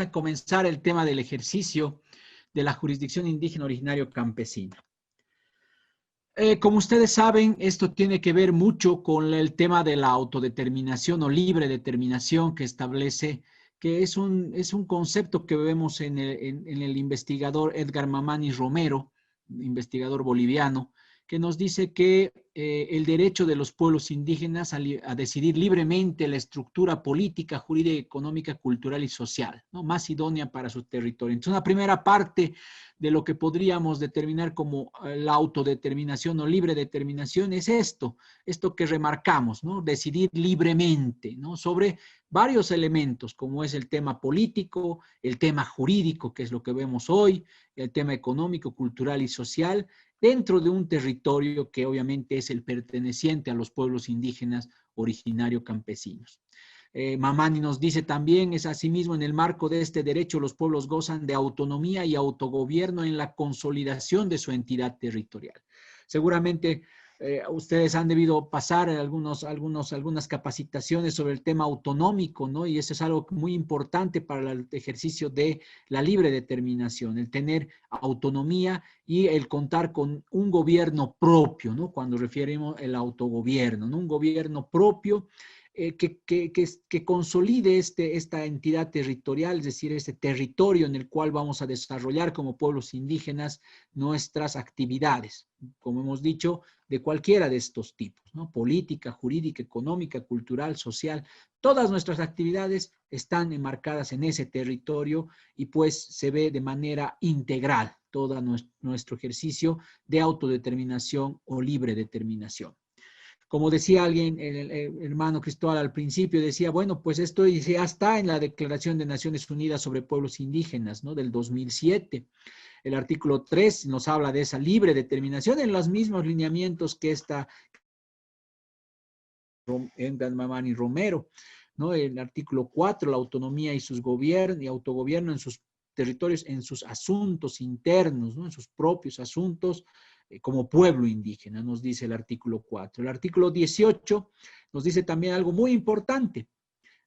a comenzar el tema del ejercicio de la jurisdicción indígena originario campesina. Como ustedes saben, esto tiene que ver mucho con el tema de la autodeterminación o libre determinación que establece, que es un concepto que vemos en el investigador Edgar Mamani Romero, investigador boliviano, que nos dice que el derecho de los pueblos indígenas a decidir libremente la estructura política, jurídica, económica, cultural y social, ¿no?, más idónea para su territorio. Entonces, una primera parte de lo que podríamos determinar como la autodeterminación o libre determinación es esto que remarcamos, ¿no?, decidir libremente, ¿no?, sobre varios elementos, como es el tema político, el tema jurídico, que es lo que vemos hoy, el tema económico, cultural y social, dentro de un territorio que obviamente es el perteneciente a los pueblos indígenas originario campesinos. Mamani nos dice también, es asimismo en el marco de este derecho los pueblos gozan de autonomía y autogobierno en la consolidación de su entidad territorial. Seguramente ustedes han debido pasar algunas capacitaciones sobre el tema autonómico, ¿no? Y eso es algo muy importante para el ejercicio de la libre determinación, el tener autonomía y el contar con un gobierno propio, ¿no? Cuando referimos al autogobierno, ¿no? Un gobierno propio que consolide esta entidad territorial, es decir, este territorio en el cual vamos a desarrollar como pueblos indígenas nuestras actividades, como hemos dicho, de cualquiera de estos tipos, ¿no? Política, jurídica, económica, cultural, social. Todas nuestras actividades están enmarcadas en ese territorio y pues se ve de manera integral todo nuestro ejercicio de autodeterminación o libre determinación. Como decía alguien, el hermano Cristóbal al principio decía, bueno, pues esto ya está en la Declaración de Naciones Unidas sobre Pueblos Indígenas, ¿no?, del 2007. El artículo 3 nos habla de esa libre determinación en los mismos lineamientos que esta Edgar Mamani Romero, ¿no? El artículo 4, la autonomía y autogobierno en sus territorios, en sus asuntos internos, ¿no?, en sus propios asuntos, como pueblo indígena, nos dice el artículo 4. El artículo 18 nos dice también algo muy importante,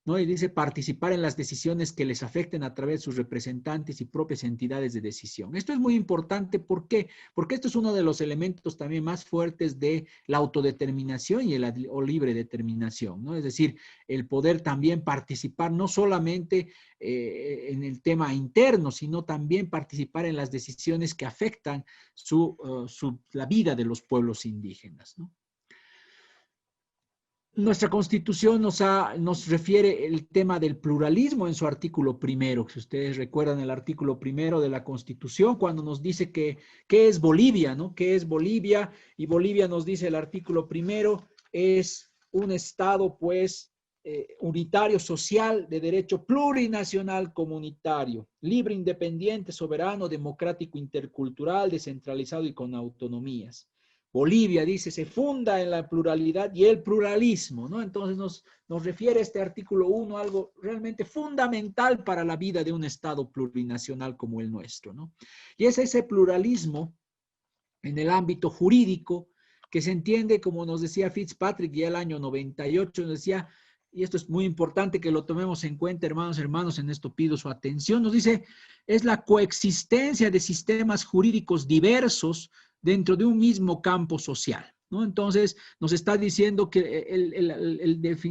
¿no? Y dice participar en las decisiones que les afecten a través de sus representantes y propias entidades de decisión. Esto es muy importante, ¿por qué? Porque esto es uno de los elementos también más fuertes de la autodeterminación y o libre determinación, ¿no? Es decir, el poder también participar no solamente en el tema interno, sino también participar en las decisiones que afectan la vida de los pueblos indígenas, ¿no? Nuestra Constitución nos refiere el tema del pluralismo en su artículo primero. Si ustedes recuerdan el artículo primero de la Constitución, cuando nos dice qué es Bolivia, ¿no? ¿Qué es Bolivia? Y Bolivia nos dice el artículo primero, es un Estado, pues, unitario social de derecho plurinacional comunitario, libre, independiente, soberano, democrático, intercultural, descentralizado y con autonomías. Bolivia, dice, se funda en la pluralidad y el pluralismo, ¿no? Entonces nos refiere este artículo 1 a algo realmente fundamental para la vida de un Estado plurinacional como el nuestro, ¿no? Y es ese pluralismo en el ámbito jurídico que se entiende, como nos decía Fitzpatrick ya el año 98, nos decía, y esto es muy importante que lo tomemos en cuenta, hermanos, en esto pido su atención, nos dice, es la coexistencia de sistemas jurídicos diversos dentro de un mismo campo social, ¿no? Entonces, nos está diciendo que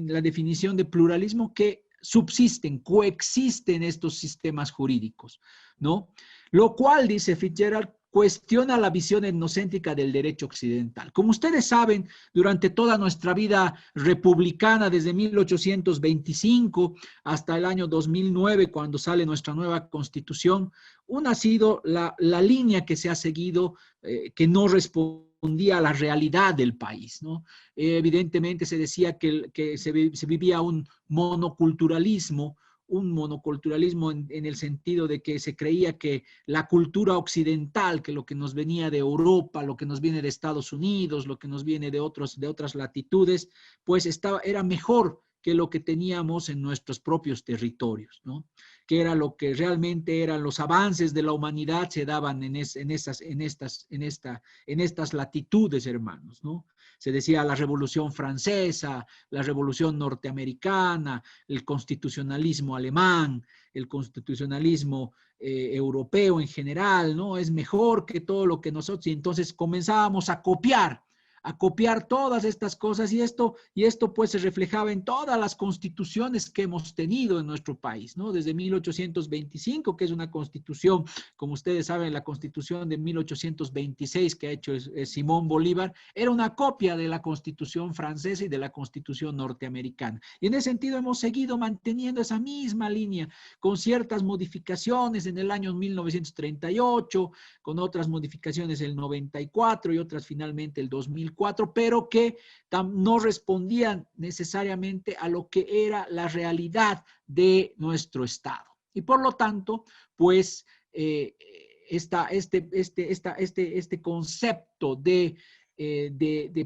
la definición de pluralismo que subsisten, coexisten estos sistemas jurídicos, ¿no? Lo cual, dice Fitzgerald, cuestiona la visión etnocéntrica del derecho occidental. Como ustedes saben, durante toda nuestra vida republicana, desde 1825 hasta el año 2009, cuando sale nuestra nueva Constitución, una ha sido la línea que se ha seguido, que no respondía a la realidad del país, ¿no? Evidentemente se decía que se vivía un monoculturalismo en el sentido de que se creía que la cultura occidental, que lo que nos venía de Europa, lo que nos viene de Estados Unidos, lo que nos viene de otras latitudes, pues era mejor que lo que teníamos en nuestros propios territorios, ¿no? Que era lo que realmente eran los avances de la humanidad, se daban en estas latitudes, hermanos, ¿no? Se decía la Revolución Francesa, la Revolución Norteamericana, el constitucionalismo alemán, el constitucionalismo europeo en general, ¿no? Es mejor que todo lo que nosotros, y entonces comenzábamos a copiar todas estas cosas y esto pues se reflejaba en todas las constituciones que hemos tenido en nuestro país, ¿no? Desde 1825, que es una constitución, como ustedes saben, la constitución de 1826 que ha hecho Simón Bolívar, era una copia de la constitución francesa y de la constitución norteamericana. Y en ese sentido hemos seguido manteniendo esa misma línea, con ciertas modificaciones en el año 1938, con otras modificaciones el 94 y otras finalmente el 2004, pero que no respondían necesariamente a lo que era la realidad de nuestro Estado. Y por lo tanto, pues, este concepto de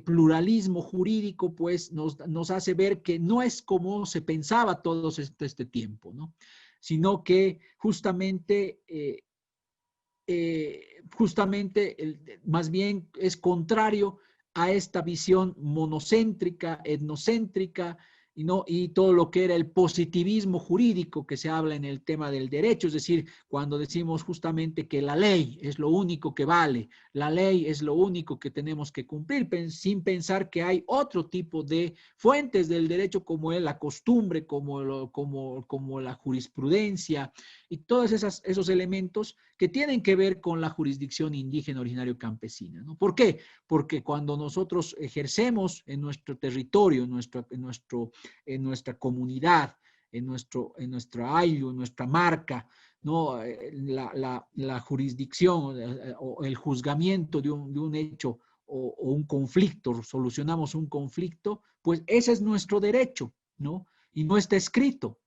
pluralismo jurídico, pues, nos hace ver que no es como se pensaba todo este tiempo, ¿no? Sino que justamente más bien es contrario a esta visión monocéntrica, etnocéntrica, y todo lo que era el positivismo jurídico que se habla en el tema del derecho, es decir, cuando decimos justamente que la ley es lo único que vale, la ley es lo único que tenemos que cumplir, sin pensar que hay otro tipo de fuentes del derecho como es la costumbre, como la jurisprudencia y todos esos elementos que tienen que ver con la jurisdicción indígena originario campesina, ¿no? ¿Por qué? Porque cuando nosotros ejercemos en nuestro territorio, en nuestra comunidad, en nuestra ayllu, en nuestra marca, ¿no? La jurisdicción o el juzgamiento de un hecho o un conflicto, solucionamos un conflicto, pues ese es nuestro derecho, ¿no? Y no está escrito.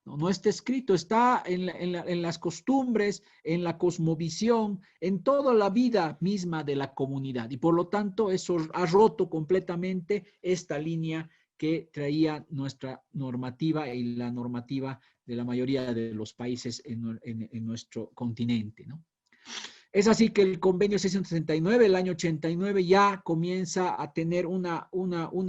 No está escrito, está en las costumbres, en la cosmovisión, en toda la vida misma de la comunidad. Y por lo tanto, eso ha roto completamente esta línea que traía nuestra normativa y la normativa de la mayoría de los países en nuestro continente, ¿no? Es así que el convenio 669, el año 89, ya comienza a tener una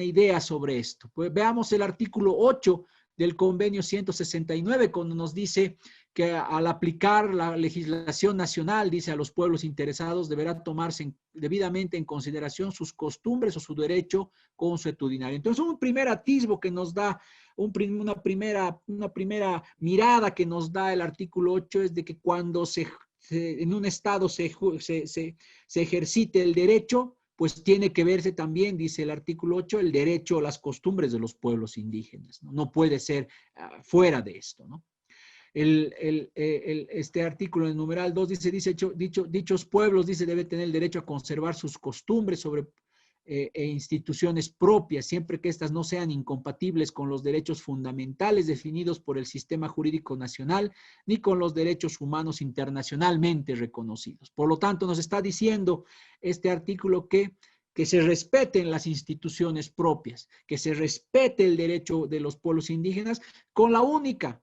idea sobre esto. Pues veamos el artículo 8 del convenio 169, cuando nos dice que al aplicar la legislación nacional, dice a los pueblos interesados, deberá tomarse debidamente en consideración sus costumbres o su derecho consuetudinario. Entonces, un primer atisbo que nos da, una primera mirada que nos da el artículo 8 es de que cuando en un estado se ejercite el derecho, pues tiene que verse también, dice el artículo 8, el derecho a las costumbres de los pueblos indígenas, ¿no? No puede ser fuera de esto, ¿no? Este artículo en el numeral 2 dichos pueblos, dice, debe tener el derecho a conservar sus costumbres e instituciones propias, siempre que éstas no sean incompatibles con los derechos fundamentales definidos por el sistema jurídico nacional, ni con los derechos humanos internacionalmente reconocidos. Por lo tanto, nos está diciendo este artículo que se respeten las instituciones propias, que se respete el derecho de los pueblos indígenas, con la única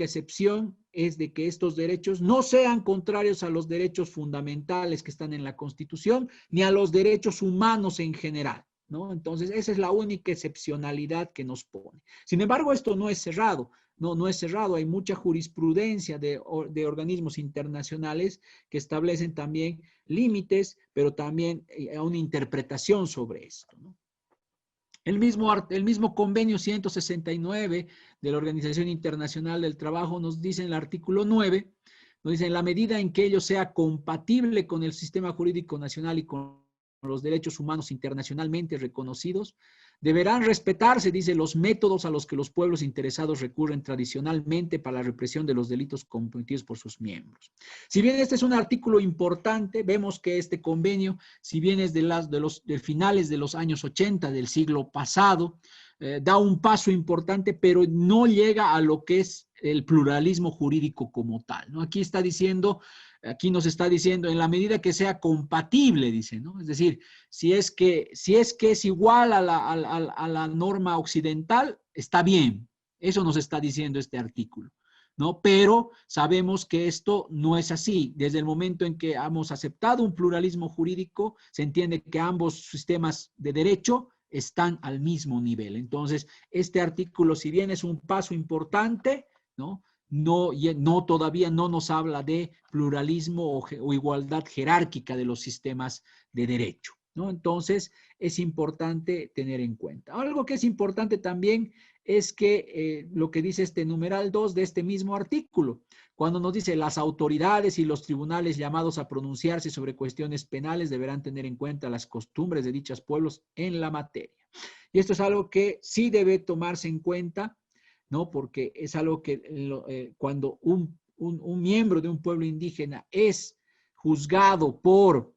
excepción es de que estos derechos no sean contrarios a los derechos fundamentales que están en la Constitución, ni a los derechos humanos en general, ¿no? Entonces, esa es la única excepcionalidad que nos pone. Sin embargo, esto no es cerrado, no es cerrado. Hay mucha jurisprudencia de organismos internacionales que establecen también límites, pero también una interpretación sobre esto, ¿no? El mismo convenio 169 de la Organización Internacional del Trabajo nos dice en el artículo 9, nos dice, en la medida en que ello sea compatible con el sistema jurídico nacional y con los derechos humanos internacionalmente reconocidos, deberán respetarse, dice, los métodos a los que los pueblos interesados recurren tradicionalmente para la represión de los delitos cometidos por sus miembros. Si bien este es un artículo importante, vemos que este convenio, si bien es de finales de los años 80 del siglo pasado, da un paso importante, pero no llega a lo que es el pluralismo jurídico como tal, ¿no? Aquí está diciendo Aquí nos está diciendo, en la medida que sea compatible, dice, ¿no? Es decir, si es que es igual a la norma occidental, está bien. Eso nos está diciendo este artículo, ¿no? Pero sabemos que esto no es así. Desde el momento en que hemos aceptado un pluralismo jurídico, se entiende que ambos sistemas de derecho están al mismo nivel. Entonces, este artículo, si bien es un paso importante, ¿no? No todavía no nos habla de pluralismo o igualdad jerárquica de los sistemas de derecho, ¿no? Entonces, es importante tener en cuenta. Algo que es importante también es que lo que dice este numeral 2 de este mismo artículo, cuando nos dice las autoridades y los tribunales llamados a pronunciarse sobre cuestiones penales deberán tener en cuenta las costumbres de dichos pueblos en la materia. Y esto es algo que sí debe tomarse en cuenta, ¿no? Porque es algo que cuando un miembro de un pueblo indígena es juzgado por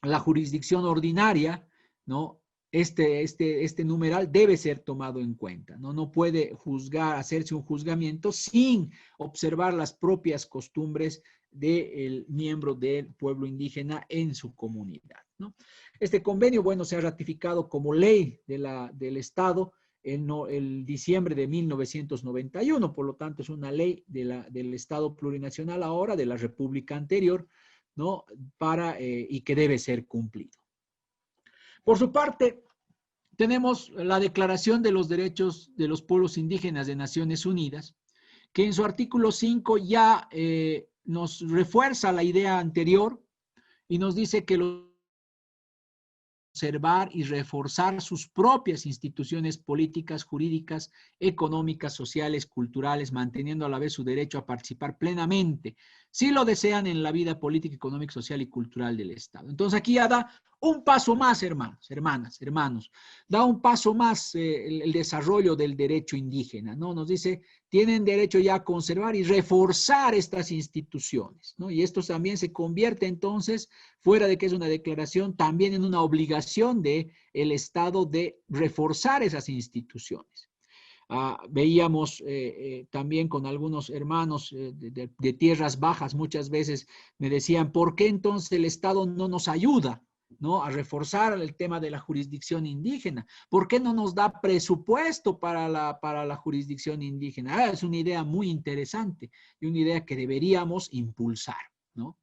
la jurisdicción ordinaria, ¿no? Este numeral debe ser tomado en cuenta, ¿no? No puede hacerse un juzgamiento sin observar las propias costumbres del miembro del pueblo indígena en su comunidad, ¿no? Este convenio, bueno, se ha ratificado como ley del Estado el diciembre de 1991, por lo tanto es una ley del Estado plurinacional ahora, de la República anterior, ¿no? Y que debe ser cumplido. Por su parte, tenemos la Declaración de los Derechos de los Pueblos Indígenas de Naciones Unidas, que en su artículo 5 ya nos refuerza la idea anterior y nos dice que conservar y reforzar sus propias instituciones políticas, jurídicas, económicas, sociales, culturales, manteniendo a la vez su derecho a participar plenamente, si lo desean, en la vida política, económica, social y cultural del Estado. Entonces aquí ya da un paso más, hermanos, hermanos, da un paso más el desarrollo del derecho indígena, ¿no? Nos dice, tienen derecho ya a conservar y reforzar estas instituciones, ¿no? Y esto también se convierte entonces, fuera de que es una declaración, también en una obligación del Estado de reforzar esas instituciones. Veíamos también con algunos hermanos de tierras bajas, muchas veces me decían, ¿por qué entonces el Estado no nos ayuda, ¿no? A reforzar el tema de la jurisdicción indígena? ¿Por qué no nos da presupuesto para la jurisdicción indígena? Es una idea muy interesante y una idea que deberíamos impulsar, ¿no?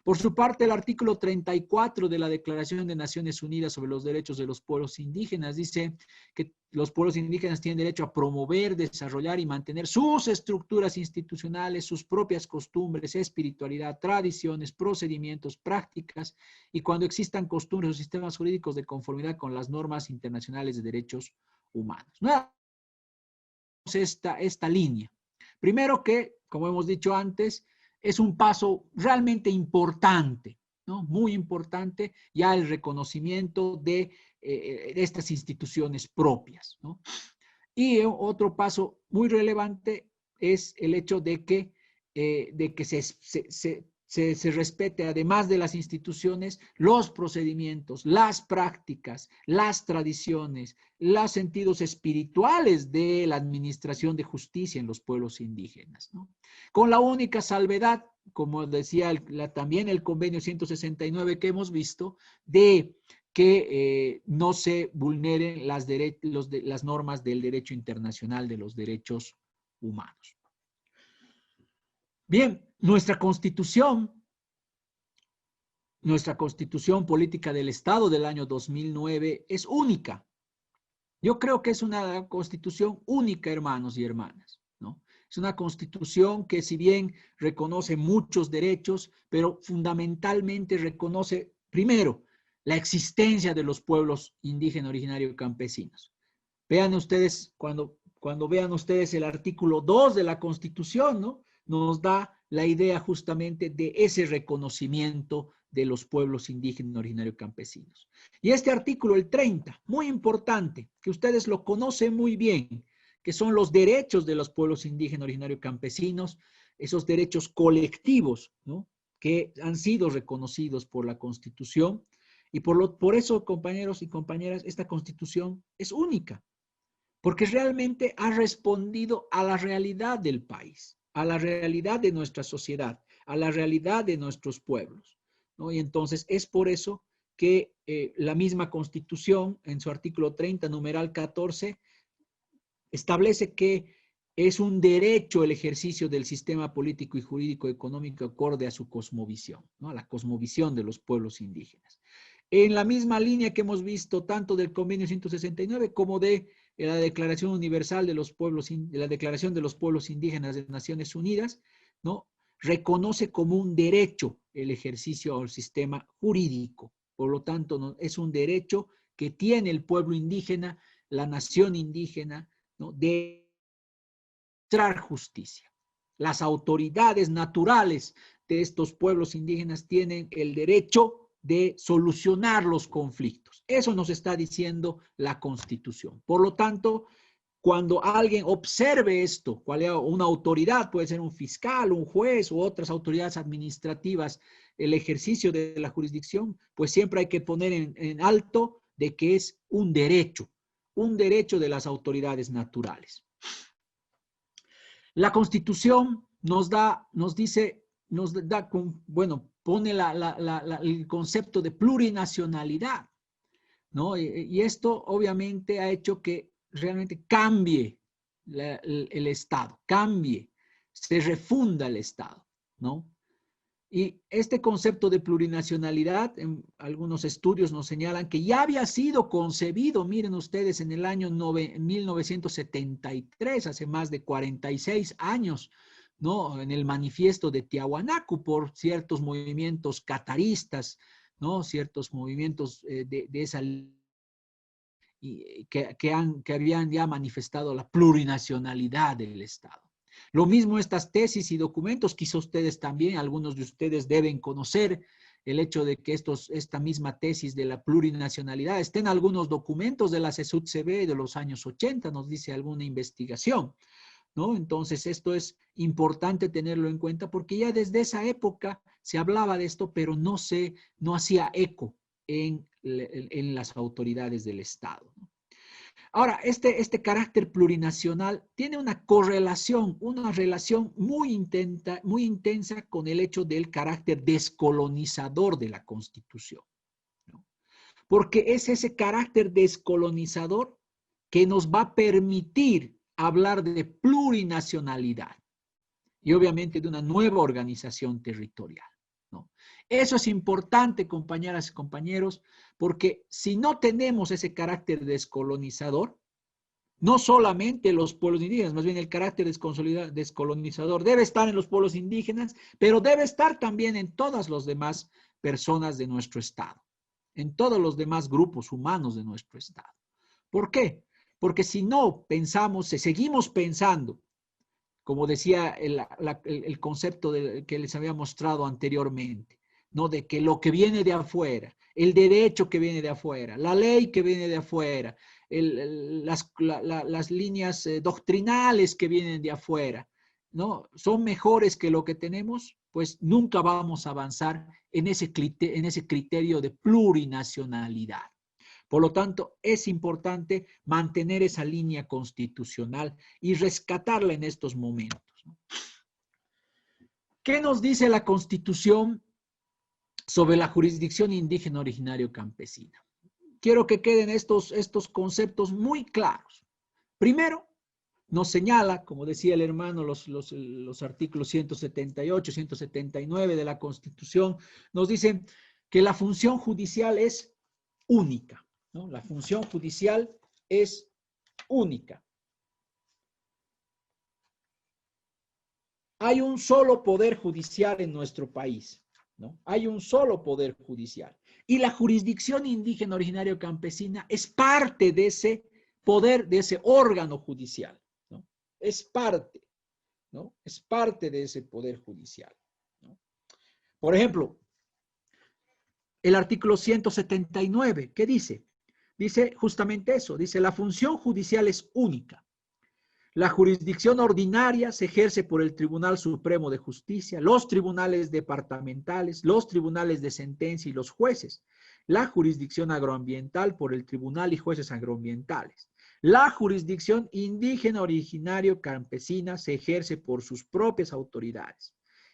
Por su parte, el artículo 34 de la Declaración de Naciones Unidas sobre los Derechos de los Pueblos Indígenas dice que los pueblos indígenas tienen derecho a promover, desarrollar y mantener sus estructuras institucionales, sus propias costumbres, espiritualidad, tradiciones, procedimientos, prácticas, y cuando existan costumbres o sistemas jurídicos de conformidad con las normas internacionales de derechos humanos. ¿No? Esta línea. Primero que, como hemos dicho antes, es un paso realmente importante, ¿no? Muy importante, ya el reconocimiento de estas instituciones propias, ¿no? Y otro paso muy relevante es el hecho de que se respete, además de las instituciones, los procedimientos, las prácticas, las tradiciones, los sentidos espirituales de la administración de justicia en los pueblos indígenas, ¿no? Con la única salvedad, como decía también el convenio 169 que hemos visto, de que no se vulneren las normas del derecho internacional de los derechos humanos. Bien, nuestra constitución política del Estado del año 2009 es única. Yo creo que es una constitución única, hermanos y hermanas, ¿no? Es una constitución que, si bien reconoce muchos derechos, pero fundamentalmente reconoce, primero, la existencia de los pueblos indígenas originarios campesinos. Vean ustedes, cuando vean ustedes el artículo 2 de la Constitución, ¿no? Nos da la idea justamente de ese reconocimiento de los pueblos indígenas originarios campesinos. Y este artículo, el 30, muy importante, que ustedes lo conocen muy bien, que son los derechos de los pueblos indígenas originarios campesinos, esos derechos colectivos, ¿no? Que han sido reconocidos por la Constitución. Y por eso, compañeros y compañeras, esta Constitución es única, porque realmente ha respondido a la realidad del país, a la realidad de nuestra sociedad, a la realidad de nuestros pueblos, ¿no? Y entonces es por eso que la misma Constitución, en su artículo 30, numeral 14, establece que es un derecho el ejercicio del sistema político y jurídico económico acorde a su cosmovisión, ¿no? A la cosmovisión de los pueblos indígenas. En la misma línea que hemos visto tanto del Convenio 169 como de la Declaración Universal de los Pueblos, de la Declaración de los Pueblos Indígenas de Naciones Unidas, ¿no? Reconoce como un derecho el ejercicio del sistema jurídico. Por lo tanto, ¿no? Es un derecho que tiene el pueblo indígena, la nación indígena, ¿no? De mostrar justicia. Las autoridades naturales de estos pueblos indígenas tienen el derecho de solucionar los conflictos. Eso nos está diciendo la Constitución. Por lo tanto, cuando alguien observe esto, una autoridad, puede ser un fiscal, un juez u otras autoridades administrativas, el ejercicio de la jurisdicción, pues siempre hay que poner en alto de que es un derecho de las autoridades naturales. La Constitución pone el concepto de plurinacionalidad, ¿no? Y esto obviamente ha hecho que realmente cambie el Estado, se refunda el Estado, ¿no? Y este concepto de plurinacionalidad, en algunos estudios nos señalan que ya había sido concebido, miren ustedes, en el año 1973, hace más de 46 años, ¿no? En el manifiesto de Tiahuanacu por ciertos movimientos cataristas, ¿no? Ciertos movimientos de esa que habían ya manifestado la plurinacionalidad del Estado. Lo mismo estas tesis y documentos, quizá ustedes también, algunos de ustedes deben conocer el hecho de que esta misma tesis de la plurinacionalidad está en algunos documentos de la CESUD-CB de los años 80, nos dice alguna investigación, ¿no? Entonces esto es importante tenerlo en cuenta porque ya desde esa época se hablaba de esto, pero no hacía eco en las autoridades del Estado, ¿no? Ahora, este carácter plurinacional tiene una correlación, una relación muy intensa con el hecho del carácter descolonizador de la Constitución, ¿no? Porque es ese carácter descolonizador que nos va a permitir hablar de plurinacionalidad y obviamente de una nueva organización territorial, ¿no? Eso es importante, compañeras y compañeros, porque si no tenemos ese carácter descolonizador, no solamente los pueblos indígenas, más bien el carácter descolonizador debe estar en los pueblos indígenas, pero debe estar también en todas las demás personas de nuestro Estado, en todos los demás grupos humanos de nuestro Estado. ¿Por qué? Porque si no pensamos, si seguimos pensando, como decía el concepto que les había mostrado anteriormente, ¿no? De que lo que viene de afuera, el derecho que viene de afuera, la ley que viene de afuera, las líneas doctrinales que vienen de afuera, ¿no? Son mejores que lo que tenemos, pues nunca vamos a avanzar en ese criterio de plurinacionalidad. Por lo tanto, es importante mantener esa línea constitucional y rescatarla en estos momentos, ¿no? ¿Qué nos dice la Constitución sobre la jurisdicción indígena originario campesina? Quiero que queden estos conceptos muy claros. Primero, nos señala, como decía el hermano, los artículos 178, 179 de la Constitución, nos dicen que la función judicial es única, ¿no? La función judicial es única. Hay un solo poder judicial en nuestro país, ¿no? Hay un solo poder judicial. Y la jurisdicción indígena originario campesina es parte de ese poder, de ese órgano judicial, ¿no? Es parte, ¿no? Es parte de ese poder judicial, ¿no? Por ejemplo, el artículo 179, ¿qué dice? Dice justamente eso, dice la función judicial es única. La jurisdicción ordinaria se ejerce por el Tribunal Supremo de Justicia, los tribunales departamentales, los tribunales de sentencia y los jueces. La jurisdicción agroambiental por el Tribunal y jueces agroambientales. La jurisdicción indígena originario campesina se ejerce por sus propias autoridades.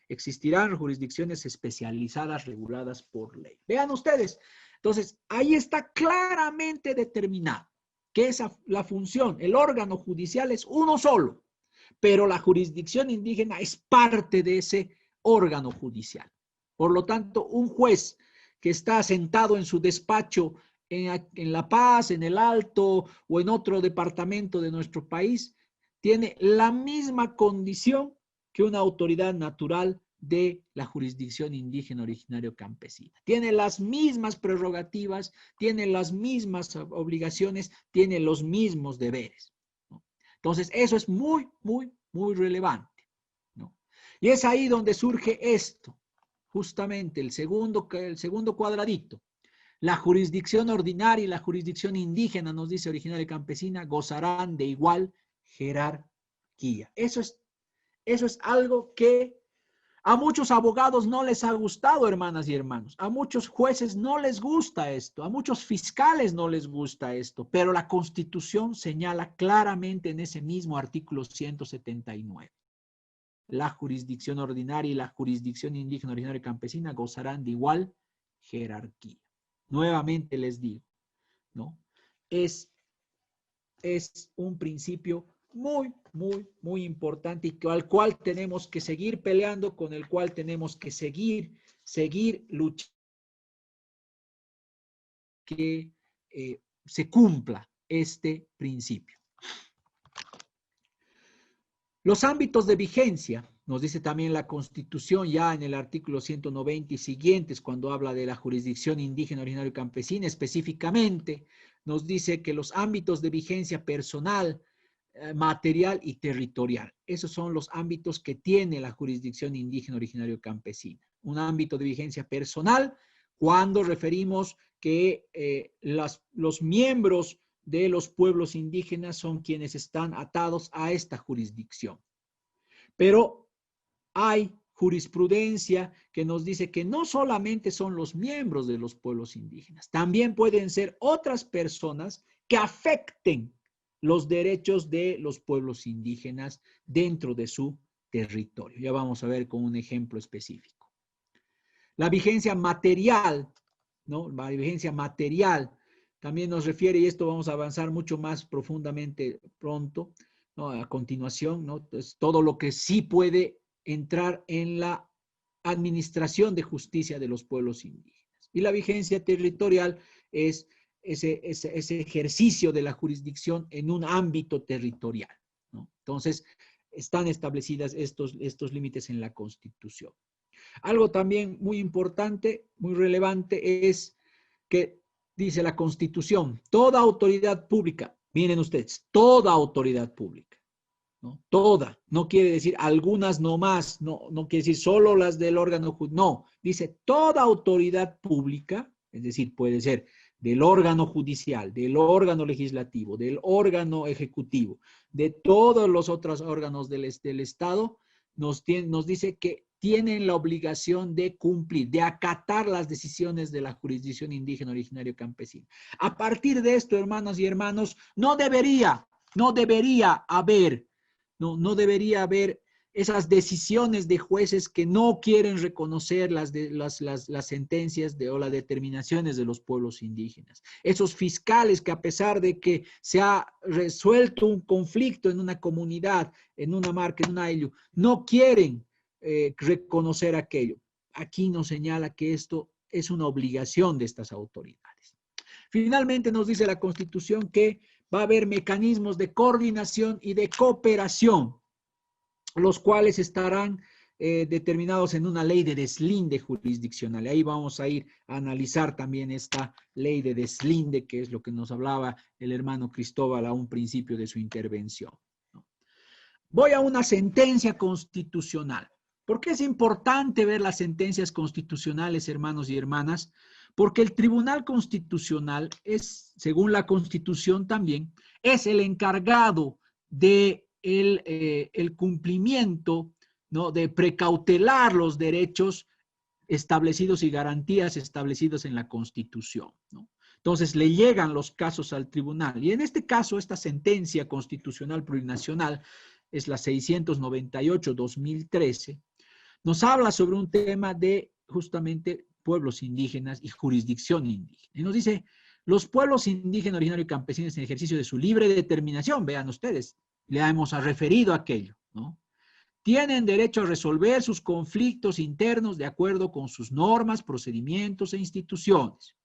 Existirán jurisdicciones especializadas reguladas por ley. Vean ustedes, entonces ahí está claramente determinado que la función, el órgano judicial es uno solo, pero la jurisdicción indígena es parte de ese órgano judicial. Por lo tanto, un juez que está sentado en su despacho en La Paz, en el Alto o en otro departamento de nuestro país, tiene la misma condición que una autoridad natural de la jurisdicción indígena originario campesina. Tiene las mismas prerrogativas, tiene las mismas obligaciones, tiene los mismos deberes, ¿no? Entonces, eso es muy, muy, muy relevante, ¿no? Y es ahí donde surge esto, justamente el segundo cuadradito. La jurisdicción ordinaria y la jurisdicción indígena, nos dice originaria y campesina, gozarán de igual jerarquía. Eso es algo que a muchos abogados no les ha gustado, hermanas y hermanos. A muchos jueces no les gusta esto. A muchos fiscales no les gusta esto. Pero la Constitución señala claramente en ese mismo artículo 179. La jurisdicción ordinaria y la jurisdicción indígena originaria y campesina gozarán de igual jerarquía. Nuevamente les digo, ¿no? Es un principio muy, muy, muy importante y al cual tenemos que seguir peleando, con el cual tenemos que seguir luchando, que se cumpla este principio. Los ámbitos de vigencia, nos dice también la Constitución ya en el artículo 190 y siguientes, cuando habla de la jurisdicción indígena originaria y campesina, específicamente nos dice que los ámbitos de vigencia personal, material y territorial. Esos son los ámbitos que tiene la jurisdicción indígena originaria y campesina. Un ámbito de vigencia personal, cuando referimos que los miembros de los pueblos indígenas son quienes están atados a esta jurisdicción. Pero hay jurisprudencia que nos dice que no solamente son los miembros de los pueblos indígenas, también pueden ser otras personas que afecten los derechos de los pueblos indígenas dentro de su territorio. Ya vamos a ver con un ejemplo específico. La vigencia material, ¿no? La vigencia material también nos refiere, y esto vamos a avanzar mucho más profundamente pronto, ¿no? A continuación, ¿no? Entonces, todo lo que sí puede entrar en la administración de justicia de los pueblos indígenas. Y la vigencia territorial es ese ejercicio de la jurisdicción en un ámbito territorial, ¿no? Entonces, están establecidas estos límites en la Constitución. Algo también muy importante, muy relevante, es que dice la Constitución, toda autoridad pública, miren ustedes, toda autoridad pública, ¿no? Toda, no quiere decir algunas nomás, no quiere decir solo las del órgano judicial, no, dice toda autoridad pública, es decir, puede ser del órgano judicial, del órgano legislativo, del órgano ejecutivo, de todos los otros órganos del Estado, nos dice que tienen la obligación de cumplir, de acatar las decisiones de la jurisdicción indígena originaria campesina. A partir de esto, hermanas y hermanos, no debería haber esas decisiones de jueces que no quieren reconocer las sentencias o las determinaciones de los pueblos indígenas. Esos fiscales que, a pesar de que se ha resuelto un conflicto en una comunidad, en una marca, en una AILU, no quieren reconocer aquello. Aquí nos señala que esto es una obligación de estas autoridades. Finalmente nos dice la Constitución que va a haber mecanismos de coordinación y de cooperación, los cuales estarán determinados en una ley de deslinde jurisdiccional. Ahí vamos a ir a analizar también esta ley de deslinde, que es lo que nos hablaba el hermano Cristóbal a un principio de su intervención. Voy a una sentencia constitucional. ¿Por qué es importante ver las sentencias constitucionales, hermanos y hermanas? Porque el Tribunal Constitucional es, según la Constitución también, es el encargado de el cumplimiento, ¿no? De precautelar los derechos establecidos y garantías establecidas en la Constitución, ¿no? Entonces le llegan los casos al tribunal. Y en este caso, esta sentencia constitucional plurinacional es la 698-2013, nos habla sobre un tema de justamente pueblos indígenas y jurisdicción indígena. Y nos dice, los pueblos indígenas, originarios y campesinos en ejercicio de su libre determinación, vean ustedes, le hemos referido a aquello, ¿no? Tienen derecho a resolver sus conflictos internos de acuerdo con sus normas, procedimientos e instituciones,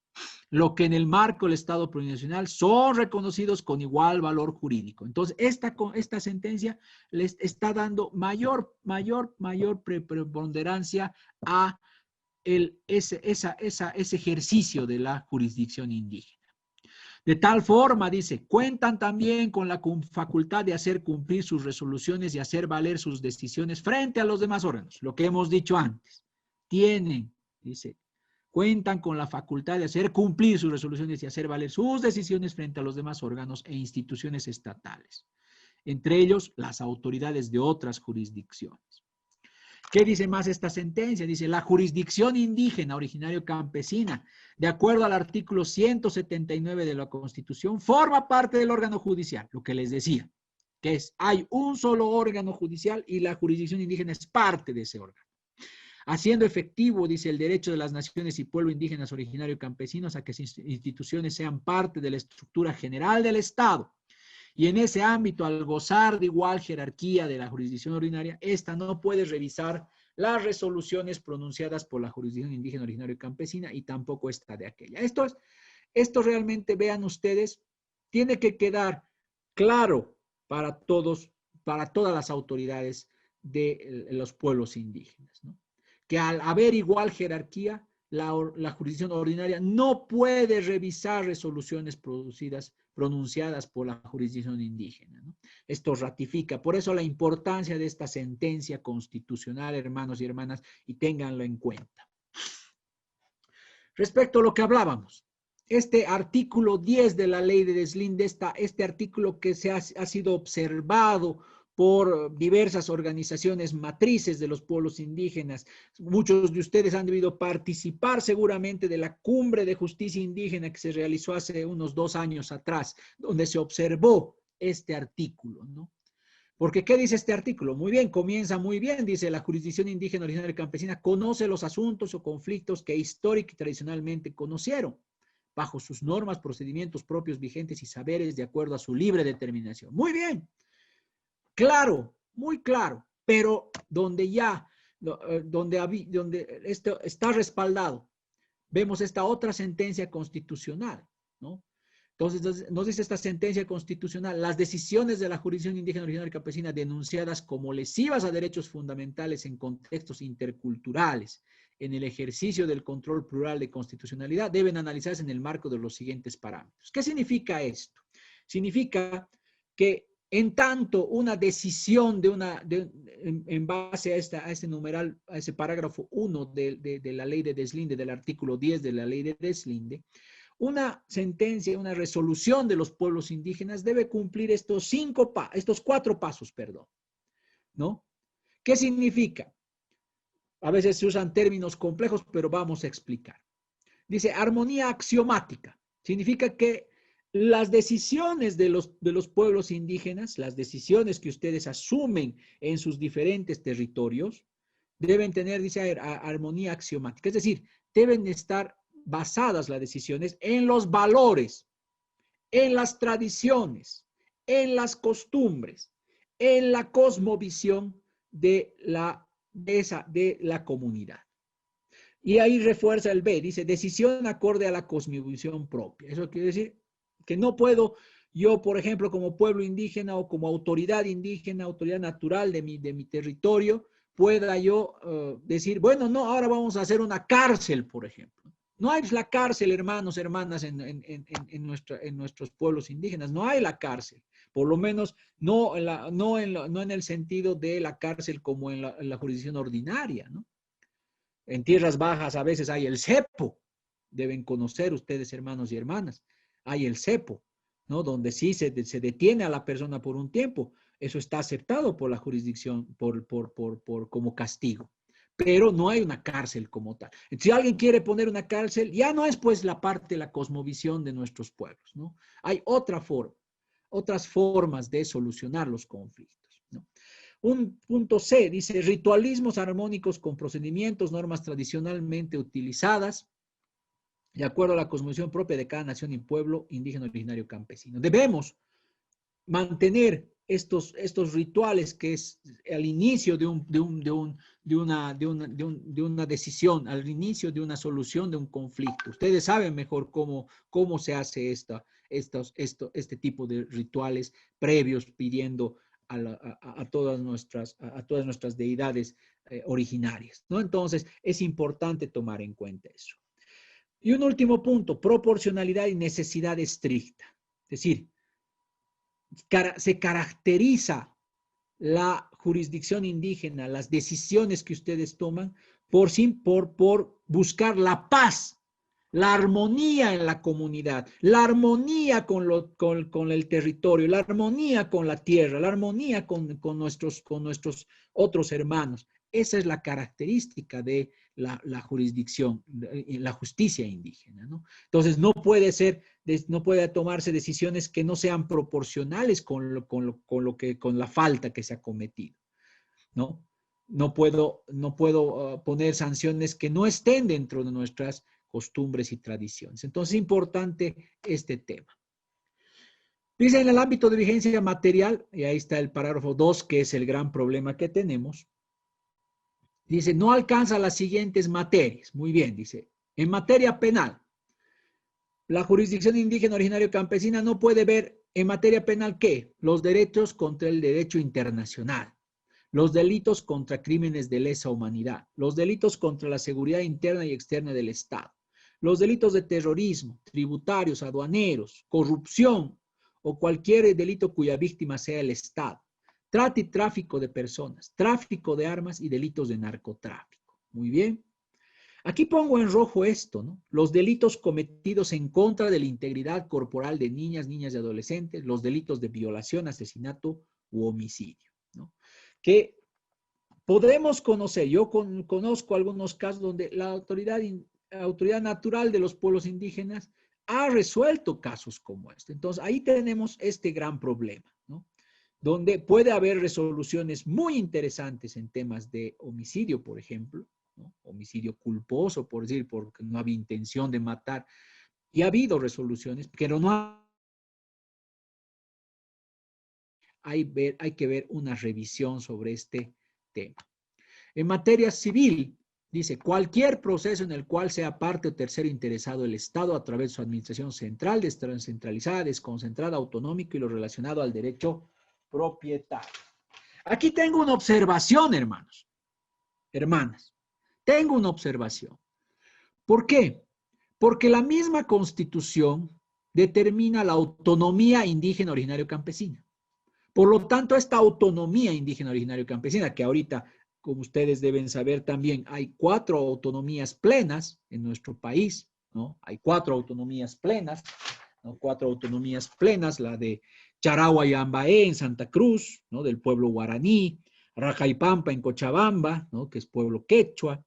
lo que en el marco del Estado plurinacional son reconocidos con igual valor jurídico. Entonces, esta sentencia les está dando mayor preponderancia a ese ejercicio de la jurisdicción indígena. De tal forma, dice, cuentan también con la facultad de hacer cumplir sus resoluciones y hacer valer sus decisiones frente a los demás órganos, lo que hemos dicho antes. Tienen, dice, cuentan con la facultad de hacer cumplir sus resoluciones y hacer valer sus decisiones frente a los demás órganos e instituciones estatales, entre ellos las autoridades de otras jurisdicciones. ¿Qué dice más esta sentencia? Dice, la jurisdicción indígena, originario campesina, de acuerdo al artículo 179 de la Constitución, forma parte del órgano judicial, lo que les decía, que es, hay un solo órgano judicial y la jurisdicción indígena es parte de ese órgano. Haciendo efectivo, dice, el derecho de las naciones y pueblos indígenas originarios campesinos a que sus instituciones sean parte de la estructura general del Estado. Y en ese ámbito, al gozar de igual jerarquía de la jurisdicción ordinaria, esta no puede revisar las resoluciones pronunciadas por la jurisdicción indígena originaria y campesina y tampoco esta de aquella. Esto realmente, vean ustedes, tiene que quedar claro para todos, para todas las autoridades de los pueblos indígenas, ¿no? Que al haber igual jerarquía, la jurisdicción ordinaria no puede revisar resoluciones pronunciadas por la jurisdicción indígena, ¿no? Esto ratifica, por eso la importancia de esta sentencia constitucional, hermanos y hermanas, y ténganlo en cuenta. Respecto a lo que hablábamos, este artículo 10 de la ley de deslinde, este artículo que ha sido observado por diversas organizaciones matrices de los pueblos indígenas. Muchos de ustedes han debido participar seguramente de la cumbre de justicia indígena que se realizó hace unos 2 años atrás, donde se observó este artículo, ¿no? Porque, ¿qué dice este artículo? Muy bien, comienza muy bien, dice, la jurisdicción indígena originaria campesina conoce los asuntos o conflictos que histórica y tradicionalmente conocieron, bajo sus normas, procedimientos propios vigentes y saberes de acuerdo a su libre determinación. Muy bien. Claro, muy claro, pero donde esto está respaldado, vemos esta otra sentencia constitucional, ¿no? Entonces, nos dice esta sentencia constitucional, las decisiones de la jurisdicción indígena originaria campesina denunciadas como lesivas a derechos fundamentales en contextos interculturales, en el ejercicio del control plural de constitucionalidad, deben analizarse en el marco de los siguientes parámetros. ¿Qué significa esto? Significa que en tanto una decisión en base a este numeral, a ese parágrafo 1 de la ley de deslinde, del artículo 10 de la ley de deslinde, una sentencia, una resolución de los pueblos indígenas debe cumplir estos 4 pasos, ¿no? ¿Qué significa? A veces se usan términos complejos, pero vamos a explicar. Dice armonía axiomática. Significa que las decisiones de los pueblos indígenas, las decisiones que ustedes asumen en sus diferentes territorios, deben tener, dice, armonía axiomática. Es decir, deben estar basadas las decisiones en los valores, en las tradiciones, en las costumbres, en la cosmovisión de la comunidad. Y ahí refuerza el B, dice decisión acorde a la cosmovisión propia. Eso quiere decir que no puedo yo, por ejemplo, como pueblo indígena o como autoridad indígena, autoridad natural de mi territorio, pueda yo decir, bueno, no, ahora vamos a hacer una cárcel, por ejemplo. No hay la cárcel, hermanos, hermanas, en nuestros pueblos indígenas. No hay la cárcel. Por lo menos no en el sentido de la cárcel como en la jurisdicción ordinaria, ¿no? En tierras bajas a veces hay el cepo. Deben conocer ustedes, hermanos y hermanas. Hay el cepo, ¿no? Donde sí se detiene a la persona por un tiempo. Eso está aceptado por la jurisdicción como castigo. Pero no hay una cárcel como tal. Si alguien quiere poner una cárcel, ya no es pues la parte de la cosmovisión de nuestros pueblos, ¿no? Hay otra forma, otras formas de solucionar los conflictos, ¿no? Un punto C dice ritualismos armónicos con procedimientos, normas tradicionalmente utilizadas de acuerdo a la cosmovisión propia de cada nación y pueblo indígena, originario, campesino. Debemos mantener estos rituales que es al inicio de una decisión, al inicio de una solución de un conflicto. Ustedes saben mejor cómo se hace este tipo de rituales previos pidiendo a todas nuestras deidades originarias, ¿no? Entonces, es importante tomar en cuenta eso. Y un último punto, proporcionalidad y necesidad estricta. Es decir, se caracteriza la jurisdicción indígena, las decisiones que ustedes toman por buscar la paz, la armonía en la comunidad, la armonía con el territorio, la armonía con la tierra, la armonía con nuestros otros hermanos. Esa es la característica de la jurisdicción, la justicia indígena, ¿no? Entonces, no puede tomarse decisiones que no sean proporcionales con la falta que se ha cometido, ¿no? No puedo poner sanciones que no estén dentro de nuestras costumbres y tradiciones. Entonces, es importante este tema. Dice en el ámbito de vigencia material, y ahí está el parágrafo 2, que es el gran problema que tenemos. Dice, no alcanza las siguientes materias. Muy bien, dice, en materia penal, la jurisdicción indígena originario campesina no puede ver en materia penal ¿qué? Los derechos contra el derecho internacional, los delitos contra crímenes de lesa humanidad, los delitos contra la seguridad interna y externa del Estado, los delitos de terrorismo, tributarios, aduaneros, corrupción o cualquier delito cuya víctima sea el Estado, trata y tráfico de personas, tráfico de armas y delitos de narcotráfico. Muy bien. Aquí pongo en rojo esto, ¿no? Los delitos cometidos en contra de la integridad corporal de niñas y adolescentes, los delitos de violación, asesinato u homicidio, ¿no? Que podemos conocer, yo conozco algunos casos donde la autoridad natural de los pueblos indígenas ha resuelto casos como este. Entonces, ahí tenemos este gran problema, ¿no? Donde puede haber resoluciones muy interesantes en temas de homicidio, por ejemplo, ¿no? Homicidio culposo, por decir, porque no había intención de matar. Y ha habido resoluciones, pero no hay que ver una revisión sobre este tema. En materia civil, dice, cualquier proceso en el cual sea parte o tercero interesado el Estado a través de su administración central, descentralizada, desconcentrada, autonómica y lo relacionado al derecho propietario. Aquí tengo una observación, hermanos, hermanas. Tengo una observación. ¿Por qué? Porque la misma Constitución determina la autonomía indígena originario campesina. Por lo tanto, esta autonomía indígena originario campesina, que ahorita, como ustedes deben saber también, hay 4 autonomías plenas en nuestro país, ¿no? Hay 4 autonomías plenas, ¿no? 4 autonomías plenas, la de Charagua y Ambaé en Santa Cruz, ¿no? Del pueblo guaraní, Raja y Pampa en Cochabamba, ¿no? Que es pueblo quechua,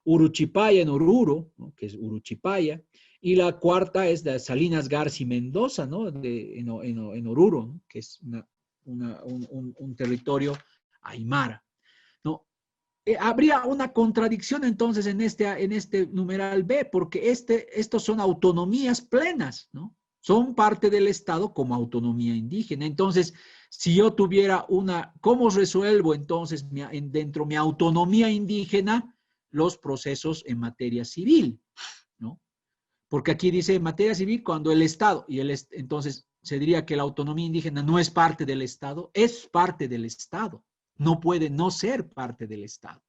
Uruchipaya en Oruro, ¿no? Que es Uruchipaya, y la cuarta es de Salinas Garza y Mendoza, ¿no? En Oruro, ¿no? Que es un territorio aymara, ¿no? Habría una contradicción entonces en este numeral B, porque estos son autonomías plenas, ¿no? Son parte del Estado como autonomía indígena. Entonces, si yo tuviera ¿cómo resuelvo entonces dentro de mi autonomía indígena los procesos en materia civil, ¿no? Porque aquí dice en materia civil cuando el Estado, entonces se diría que la autonomía indígena no es parte del Estado, es parte del Estado, no puede no ser parte del Estado.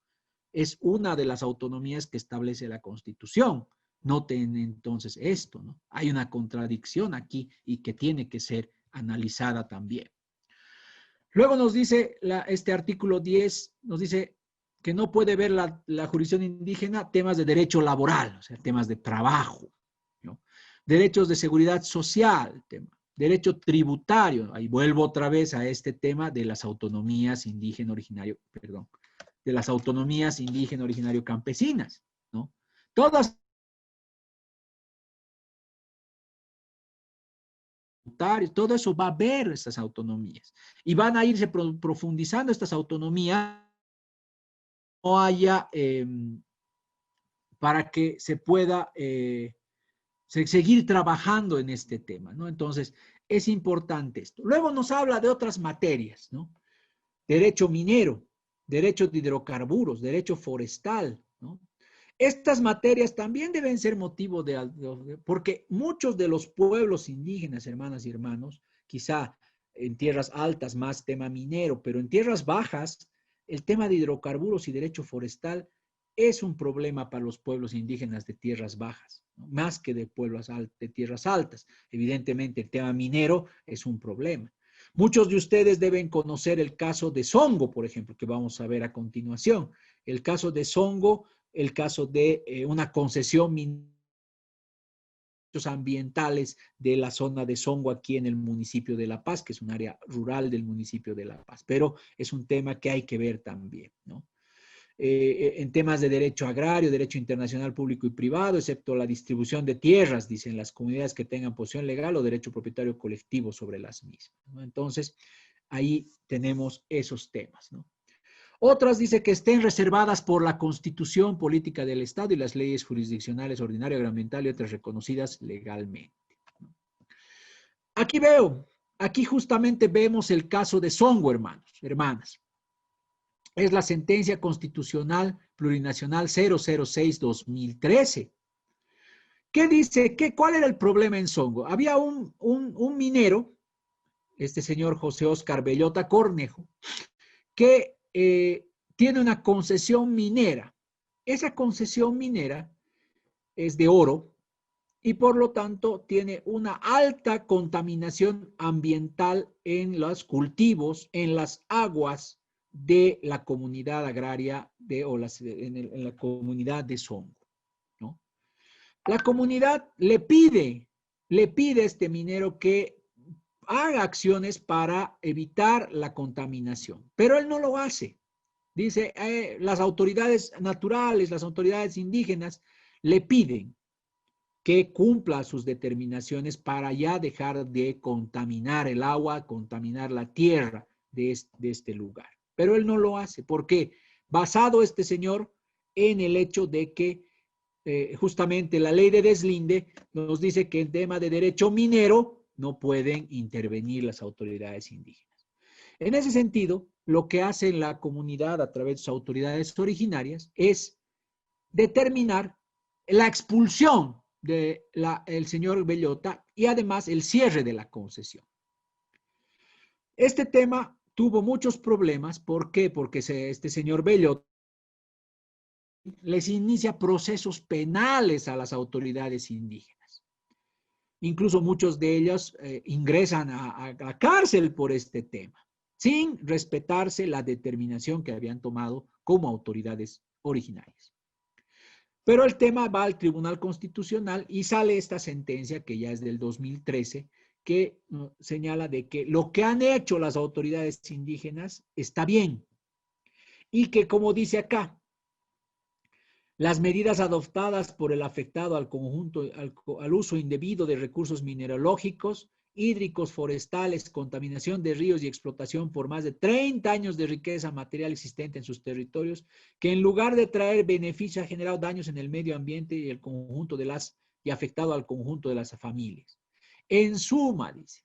Es una de las autonomías que establece la Constitución. Noten entonces esto, ¿no? Hay una contradicción aquí y que tiene que ser analizada también. Luego nos dice este artículo 10, nos dice que no puede ver la jurisdicción indígena temas de derecho laboral, o sea, temas de trabajo, ¿no? Derechos de seguridad social, derecho tributario, ahí vuelvo otra vez a este tema de las autonomías indígena originario, perdón, de las autonomías indígena originario campesinas, ¿no? Todas tributarios, todo eso va a ver estas autonomías. Y van a irse profundizando estas autonomías, no haya, para que se pueda seguir trabajando en este tema, ¿no? Entonces, es importante esto. Luego nos habla de otras materias, ¿no? Derecho minero, derecho de hidrocarburos, derecho forestal, ¿no? Estas materias también deben ser motivo porque muchos de los pueblos indígenas, hermanas y hermanos, quizá en tierras altas más tema minero, pero en tierras bajas, el tema de hidrocarburos y derecho forestal es un problema para los pueblos indígenas de tierras bajas, ¿no? Más que de pueblos de tierras altas. Evidentemente, el tema minero es un problema. Muchos de ustedes deben conocer el caso de Songo, por ejemplo, que vamos a ver a continuación. El caso de Songo, el caso de una concesión ambientales de la zona de Songo aquí en el municipio de La Paz, que es un área rural del municipio de La Paz, pero es un tema que hay que ver también, ¿no? En temas de derecho agrario, derecho internacional público y privado, excepto la distribución de tierras, dicen las comunidades que tengan posesión legal o derecho propietario colectivo sobre las mismas, ¿no? Entonces, ahí tenemos esos temas, ¿no? Otras dice que estén reservadas por la Constitución Política del Estado y las leyes jurisdiccionales ordinario, ambiental y otras reconocidas legalmente. Aquí justamente vemos el caso de Songo, hermanos, hermanas. Es la sentencia constitucional plurinacional 006-2013. ¿Qué dice? ¿Cuál era el problema en Songo? Había un minero, este señor José Óscar Bellota Cornejo, que tiene una concesión minera. Esa concesión minera es de oro y por lo tanto tiene una alta contaminación ambiental en los cultivos, en las aguas de la comunidad agraria en la comunidad de Songo, ¿no? La comunidad le pide a este minero que haga acciones para evitar la contaminación, pero él no lo hace. Dice, las autoridades naturales, las autoridades indígenas le piden que cumpla sus determinaciones para ya dejar de contaminar el agua, contaminar la tierra de este lugar. Pero él no lo hace. ¿Por qué? Basado este señor en el hecho de que justamente la ley de deslinde nos dice que en tema de derecho minero no pueden intervenir las autoridades indígenas. En ese sentido, lo que hace la comunidad a través de sus autoridades originarias es determinar la expulsión del señor Bellota y además el cierre de la concesión. Este tema tuvo muchos problemas. ¿Por qué? Porque este señor Bellota les inicia procesos penales a las autoridades indígenas. Incluso muchos de ellos ingresan a la cárcel por este tema, sin respetarse la determinación que habían tomado como autoridades originarias. Pero el tema va al Tribunal Constitucional y sale esta sentencia, que ya es del 2013, que señala de que lo que han hecho las autoridades indígenas está bien y que, como dice acá, las medidas adoptadas por el afectado al conjunto, al uso indebido de recursos mineralógicos, hídricos, forestales, contaminación de ríos y explotación por más de 30 años de riqueza material existente en sus territorios, que en lugar de traer beneficio ha generado daños en el medio ambiente y el conjunto y afectado al conjunto de las familias. En suma, dice,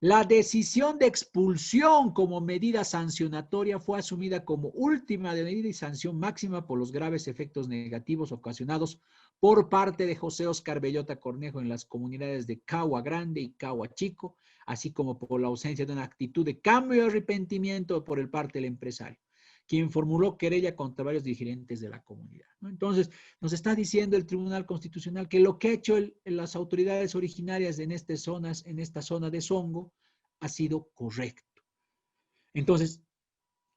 la decisión de expulsión como medida sancionatoria fue asumida como última medida y sanción máxima por los graves efectos negativos ocasionados por parte de José Óscar Bellota Cornejo en las comunidades de Cagua Grande y Cagua Chico, así como por la ausencia de una actitud de cambio y arrepentimiento por el parte del empresario, quien formuló querella contra varios dirigentes de la comunidad, ¿no? Entonces, nos está diciendo el Tribunal Constitucional que lo que ha hecho las autoridades originarias en esta zona de Songo ha sido correcto. Entonces,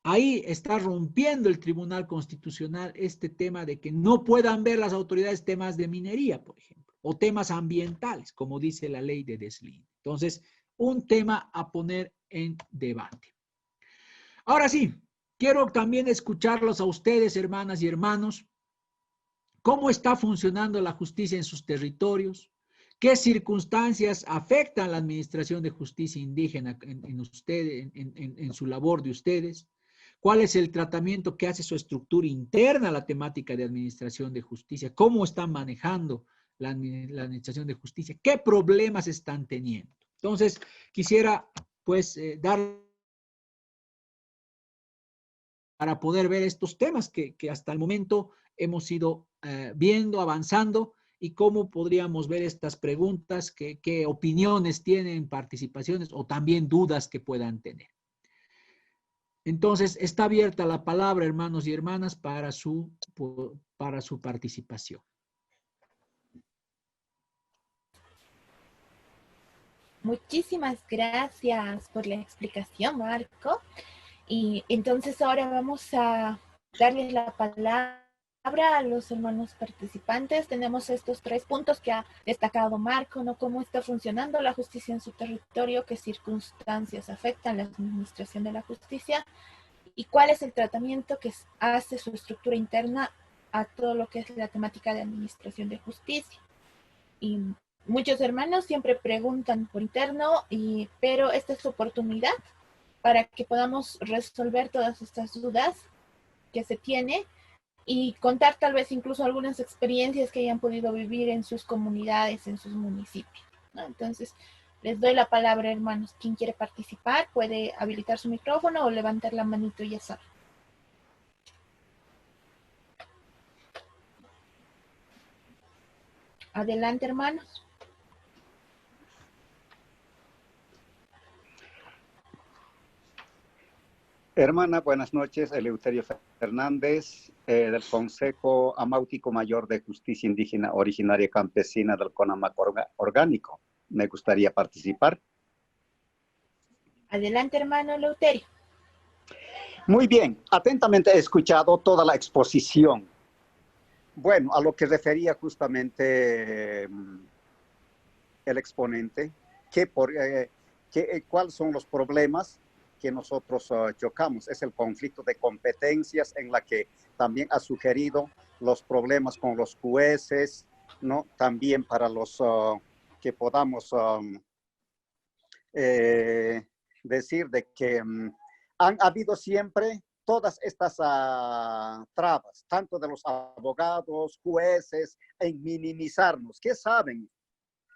ahí está rompiendo el Tribunal Constitucional este tema de que no puedan ver las autoridades temas de minería, por ejemplo, o temas ambientales, como dice la ley de deslinde. Entonces, un tema a poner en debate. Ahora sí, quiero también escucharlos a ustedes, hermanas y hermanos, cómo está funcionando la justicia en sus territorios, ¿Qué circunstancias afectan la administración de justicia indígena en su labor de ustedes? ¿Cuál es el tratamiento que hace su estructura interna a la temática de administración de justicia? ¿Cómo están manejando la administración de justicia? ¿Qué problemas están teniendo? Entonces, quisiera pues dar para poder ver estos temas que hasta el momento hemos ido viendo, avanzando, y cómo podríamos ver estas preguntas, qué opiniones tienen, participaciones o también dudas que puedan tener. Entonces, está abierta la palabra, hermanos y hermanas, para su participación. Muchísimas gracias por la explicación, Marco. Y entonces ahora vamos a darles la palabra a los hermanos participantes. Tenemos estos 3 puntos que ha destacado Marco, ¿no? Cómo está funcionando la justicia en su territorio, qué circunstancias afectan la administración de la justicia y cuál es el tratamiento que hace su estructura interna a todo lo que es la temática de administración de justicia. Y muchos hermanos siempre preguntan por interno, pero esta es su oportunidad para que podamos resolver todas estas dudas que se tiene y contar tal vez incluso algunas experiencias que hayan podido vivir en sus comunidades, en sus municipios, ¿no? Entonces, les doy la palabra, hermanos. Quien quiere participar puede habilitar su micrófono o levantar la manito, ya sabe. Adelante, hermanos. Hermana, buenas noches. Eleuterio Fernández, del Consejo Amáutico Mayor de Justicia Indígena Originaria Campesina del CONAMAC Orgánico. Me gustaría participar. Adelante, hermano Eleuterio. Muy bien, atentamente he escuchado toda la exposición. Bueno, a lo que refería justamente el exponente, cuáles son los problemas que nosotros chocamos. Es el conflicto de competencias en la que también ha sugerido los problemas con los jueces, ¿no? También para los que podamos decir de que han habido siempre todas estas trabas, tanto de los abogados, jueces, en minimizarnos. ¿Qué saben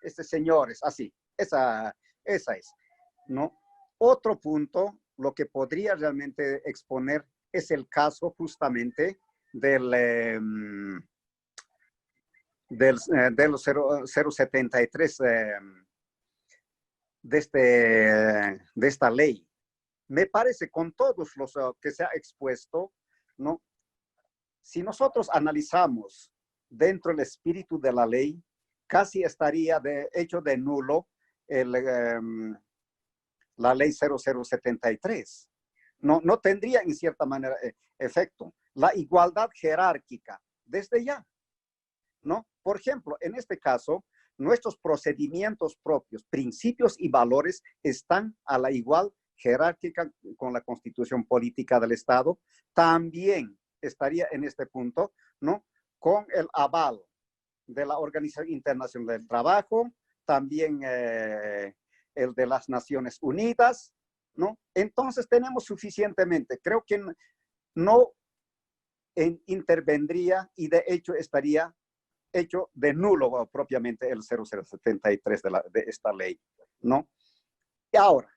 señores? Así, esa es, ¿no? Otro punto, lo que podría realmente exponer es el caso justamente del 073 de esta ley. Me parece, con todos los que se ha expuesto, ¿no? Si nosotros analizamos dentro del espíritu de la ley, casi estaría hecho de nulo la ley 0073. No tendría en cierta manera efecto. La igualdad jerárquica, desde ya, ¿no? Por ejemplo, en este caso, nuestros procedimientos propios, principios y valores están a la igual jerárquica con la Constitución Política del Estado. También estaría en este punto, ¿no? Con el aval de la Organización Internacional del Trabajo, también el de las Naciones Unidas, ¿no? Entonces tenemos suficientemente. Creo que no intervendría y de hecho estaría hecho de nulo propiamente el 0073 de esta ley, ¿no? Y ahora,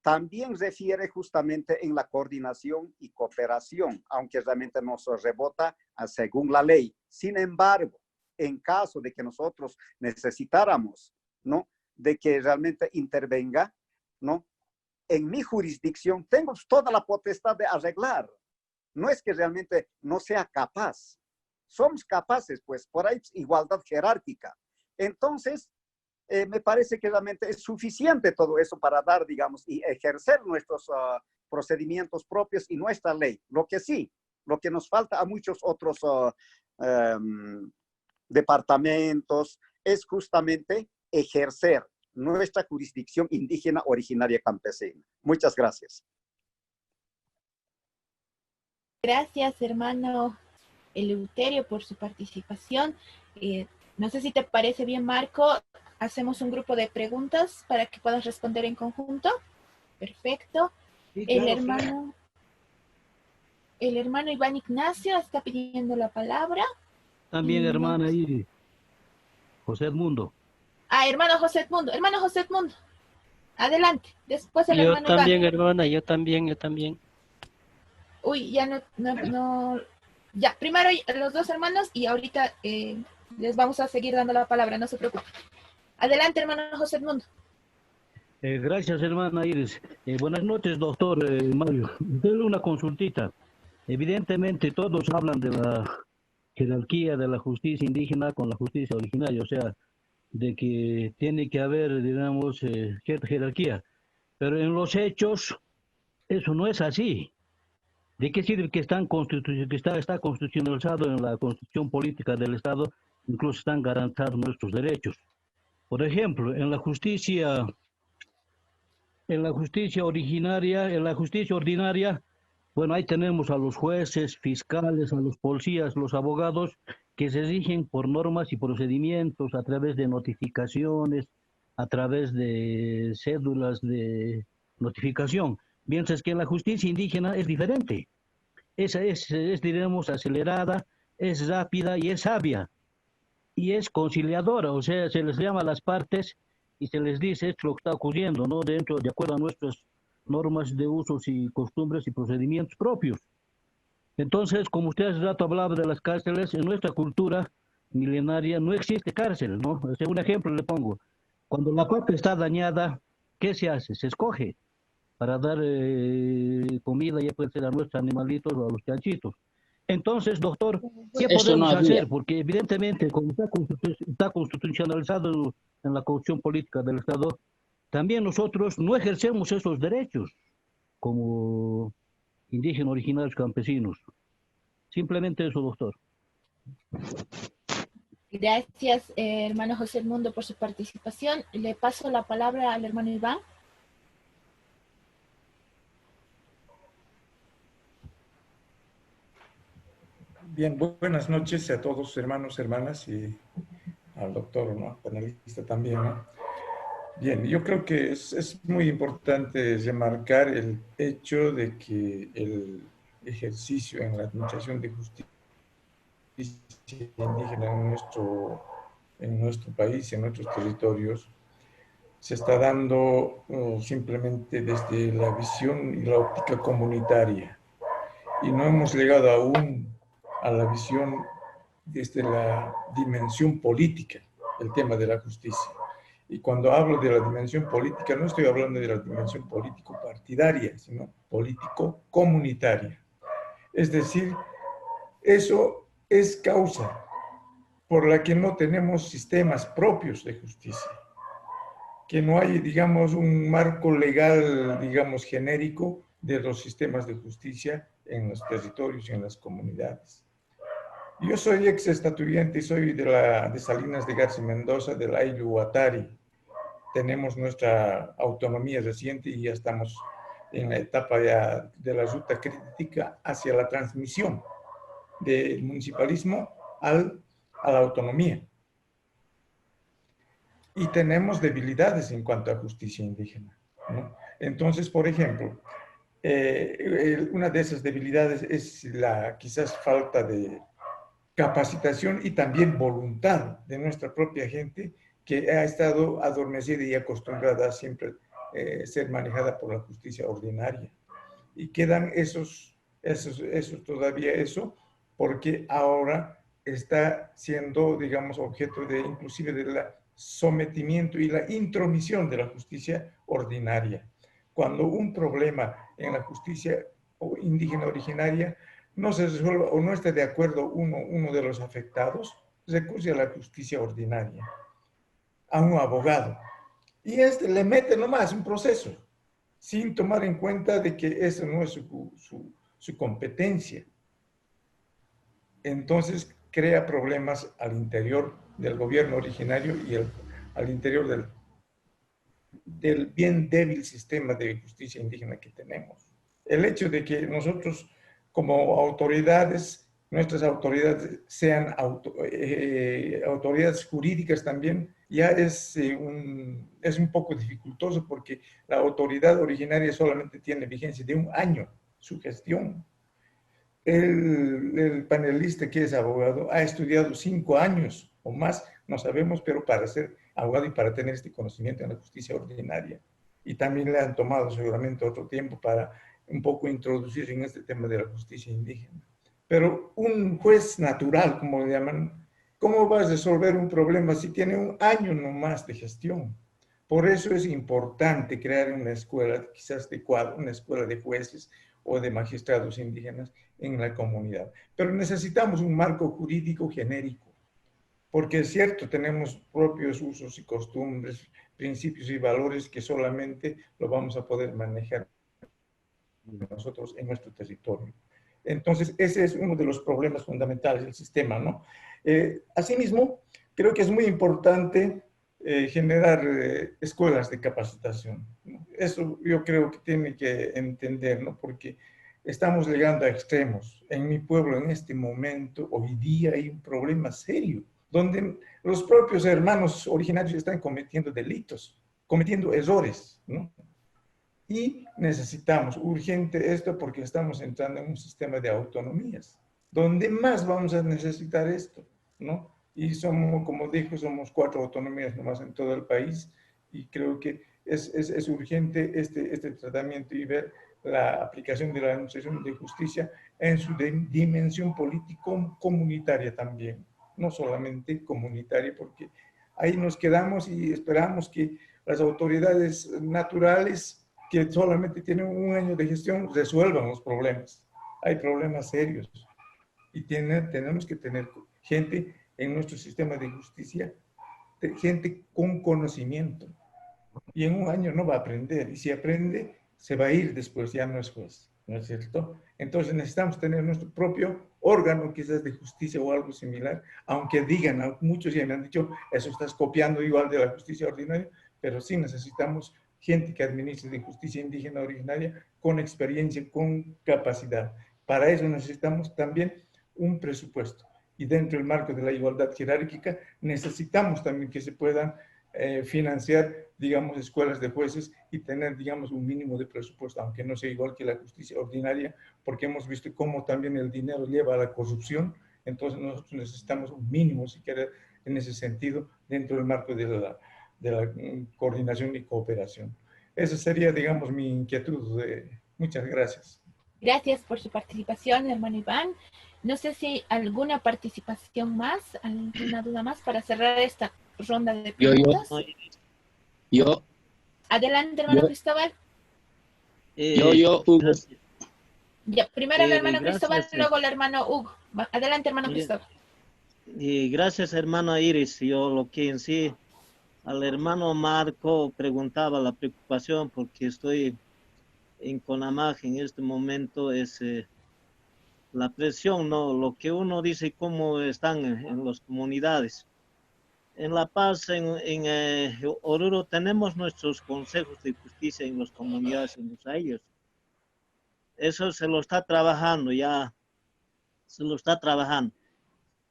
también refiere justamente en la coordinación y cooperación, aunque realmente nos rebota según la ley. Sin embargo, en caso de que nosotros necesitáramos, ¿no? De que realmente intervenga, ¿no? En mi jurisdicción tengo toda la potestad de arreglar. No es que realmente no sea capaz. Somos capaces, pues, por ahí igualdad jerárquica. Entonces, me parece que realmente es suficiente todo eso para dar, digamos, y ejercer nuestros procedimientos propios y nuestra ley. Lo que nos falta a muchos otros departamentos es justamente ejercer nuestra jurisdicción indígena originaria campesina. Muchas gracias. Gracias, hermano Eleuterio, por su participación. No sé si te parece bien, Marco. hacemos un grupo de preguntas para que puedas responder en conjunto. Perfecto. Sí, El claro, hermano, el hermano Iván Ignacio está pidiendo la palabra. También, Y hermana Iris, José Edmundo. hermano José Edmundo. Hermano José Edmundo, adelante. Después el Yo hermano Iván. también, hermana, yo también. Uy, ya no. Ya, primero los dos hermanos y ahorita les vamos a seguir dando la palabra, no se preocupe. Adelante, hermano José Edmundo. Gracias, hermana Iris. Buenas noches, doctor Mario. Denle una consultita. Evidentemente, todos hablan de la jerarquía de la justicia indígena con la justicia originaria, o sea, de que tiene que haber, digamos, cierta jerarquía. Pero en los hechos, eso no es así. ¿De qué sirve que está constitucionalizado en la constitución política del Estado? Incluso están garantizados nuestros derechos. Por ejemplo, en la justicia ordinaria, bueno, ahí tenemos a los jueces, fiscales, a los policías, los abogados, que se rigen por normas y procedimientos a través de notificaciones, a través de cédulas de notificación. Mientras que en la justicia indígena es diferente. Esa es, diremos, acelerada, es rápida y es sabia. Y es conciliadora, o sea, se les llama a las partes y se les dice esto es lo que está ocurriendo, ¿no? De acuerdo a nuestras normas de usos y costumbres y procedimientos propios. Entonces, como usted hace rato hablaba de las cárceles, en nuestra cultura milenaria no existe cárcel, ¿no? O sea, un ejemplo le pongo. Cuando la parte está dañada, ¿qué se hace? Se escoge para dar comida, ya puede ser a nuestros animalitos o a los chanchitos. Entonces, doctor, ¿qué Eso no podemos había. hacer? Porque evidentemente, como está constitucionalizado en la Constitución Política del Estado, también nosotros no ejercemos esos derechos como indígenas originarios campesinos. Simplemente eso, doctor. Gracias, hermano José Edmundo, por su participación. Le paso la palabra al hermano Iván. Bien, buenas noches a todos, hermanos, hermanas, y al doctor, ¿no? Panelista también, ¿no? Bien, yo creo que es muy importante remarcar el hecho de que el ejercicio en la administración de justicia indígena en nuestro país, en nuestros territorios, se está dando simplemente desde la visión y la óptica comunitaria. Y no hemos llegado aún a la visión desde la dimensión política, el tema de la justicia. Y cuando hablo de la dimensión política, no estoy hablando de la dimensión político-partidaria, sino político-comunitaria. Es decir, eso es causa por la que no tenemos sistemas propios de justicia, que no hay, digamos, un marco legal, digamos, genérico de los sistemas de justicia en los territorios y en las comunidades. Yo soy ex estatuyente y soy de Salinas de García Mendoza, de la Ayllu Huatari. Tenemos nuestra autonomía reciente y ya estamos en la etapa de la ruta crítica hacia la transmisión del municipalismo a la autonomía. Y tenemos debilidades en cuanto a justicia indígena, ¿no? Entonces, por ejemplo, una de esas debilidades es la quizás falta de capacitación y también voluntad de nuestra propia gente que ha estado adormecida y acostumbrada a siempre ser manejada por la justicia ordinaria. Y quedan todavía eso, porque ahora está siendo, digamos, objeto de inclusive del sometimiento y la intromisión de la justicia ordinaria. Cuando un problema en la justicia indígena originaria no se resuelva o no esté de acuerdo uno de los afectados, recurre a la justicia ordinaria, a un abogado. Y le mete nomás un proceso, sin tomar en cuenta de que esa no es su competencia. Entonces crea problemas al interior del gobierno originario y al interior del bien débil sistema de justicia indígena que tenemos. El hecho de que nosotros como autoridades, nuestras autoridades sean autoridades jurídicas también, ya es un poco dificultoso porque la autoridad originaria solamente tiene vigencia de 1 año, su gestión. El panelista que es abogado ha estudiado 5 años o más, no sabemos, pero para ser abogado y para tener este conocimiento en la justicia ordinaria. Y también le han tomado seguramente otro tiempo para un poco introducir en este tema de la justicia indígena. Pero un juez natural, como le llaman, ¿cómo va a resolver un problema si tiene 1 año nomás de gestión? Por eso es importante crear una escuela, quizás adecuada, una escuela de jueces o de magistrados indígenas en la comunidad. Pero necesitamos un marco jurídico genérico, porque es cierto, tenemos propios usos y costumbres, principios y valores que solamente lo vamos a poder manejar nosotros en nuestro territorio. Entonces, ese es uno de los problemas fundamentales del sistema, ¿no? Asimismo, creo que es muy importante generar escuelas de capacitación, ¿no? Eso yo creo que tiene que entender, ¿no? Porque estamos llegando a extremos. En mi pueblo, en este momento, hoy día hay un problema serio, donde los propios hermanos originarios están cometiendo delitos, cometiendo errores, ¿no? Y necesitamos urgente esto porque estamos entrando en un sistema de autonomías, donde más vamos a necesitar esto, ¿no? Y somos, como dijo, somos 4 autonomías nomás en todo el país y creo que es urgente este tratamiento y ver la aplicación de la administración de justicia en su dimensión político-comunitaria también, no solamente comunitaria, porque ahí nos quedamos y esperamos que las autoridades naturales que solamente tienen 1 año de gestión resuelvan los problemas. Hay problemas serios y tenemos que tener gente en nuestro sistema de justicia, gente con conocimiento. Y en 1 año no va a aprender. Y si aprende, se va a ir después, ya no es juez, ¿no es cierto? Entonces necesitamos tener nuestro propio órgano, quizás de justicia o algo similar, aunque digan, muchos ya me han dicho, eso estás copiando igual de la justicia ordinaria, pero sí necesitamos gente que administre de justicia indígena originaria con experiencia, con capacidad. Para eso necesitamos también un presupuesto. Y dentro del marco de la igualdad jerárquica, necesitamos también que se puedan financiar, digamos, escuelas de jueces y tener, digamos, un mínimo de presupuesto, aunque no sea igual que la justicia ordinaria, porque hemos visto cómo también el dinero lleva a la corrupción. Entonces nosotros necesitamos un mínimo, si quiere, en ese sentido, dentro del marco de la coordinación y cooperación. Esa sería, digamos, mi inquietud. Muchas gracias. Gracias por su participación, hermano Iván. No sé si alguna participación más, alguna duda más para cerrar esta ronda de preguntas. Yo. Adelante, hermano Cristóbal. Hugo. Ya, primero el hermano Cristóbal, luego el hermano Hugo. Adelante, hermano Cristóbal. Gracias, hermano Iris. Yo lo que en sí al hermano Marco preguntaba la preocupación porque estoy en Conamaj en este momento es la presión, ¿no? Lo que uno dice, cómo están en las comunidades. En La Paz, en Oruro, tenemos nuestros consejos de justicia en las comunidades, en los ayllus. Eso se lo está trabajando, ya se lo está trabajando.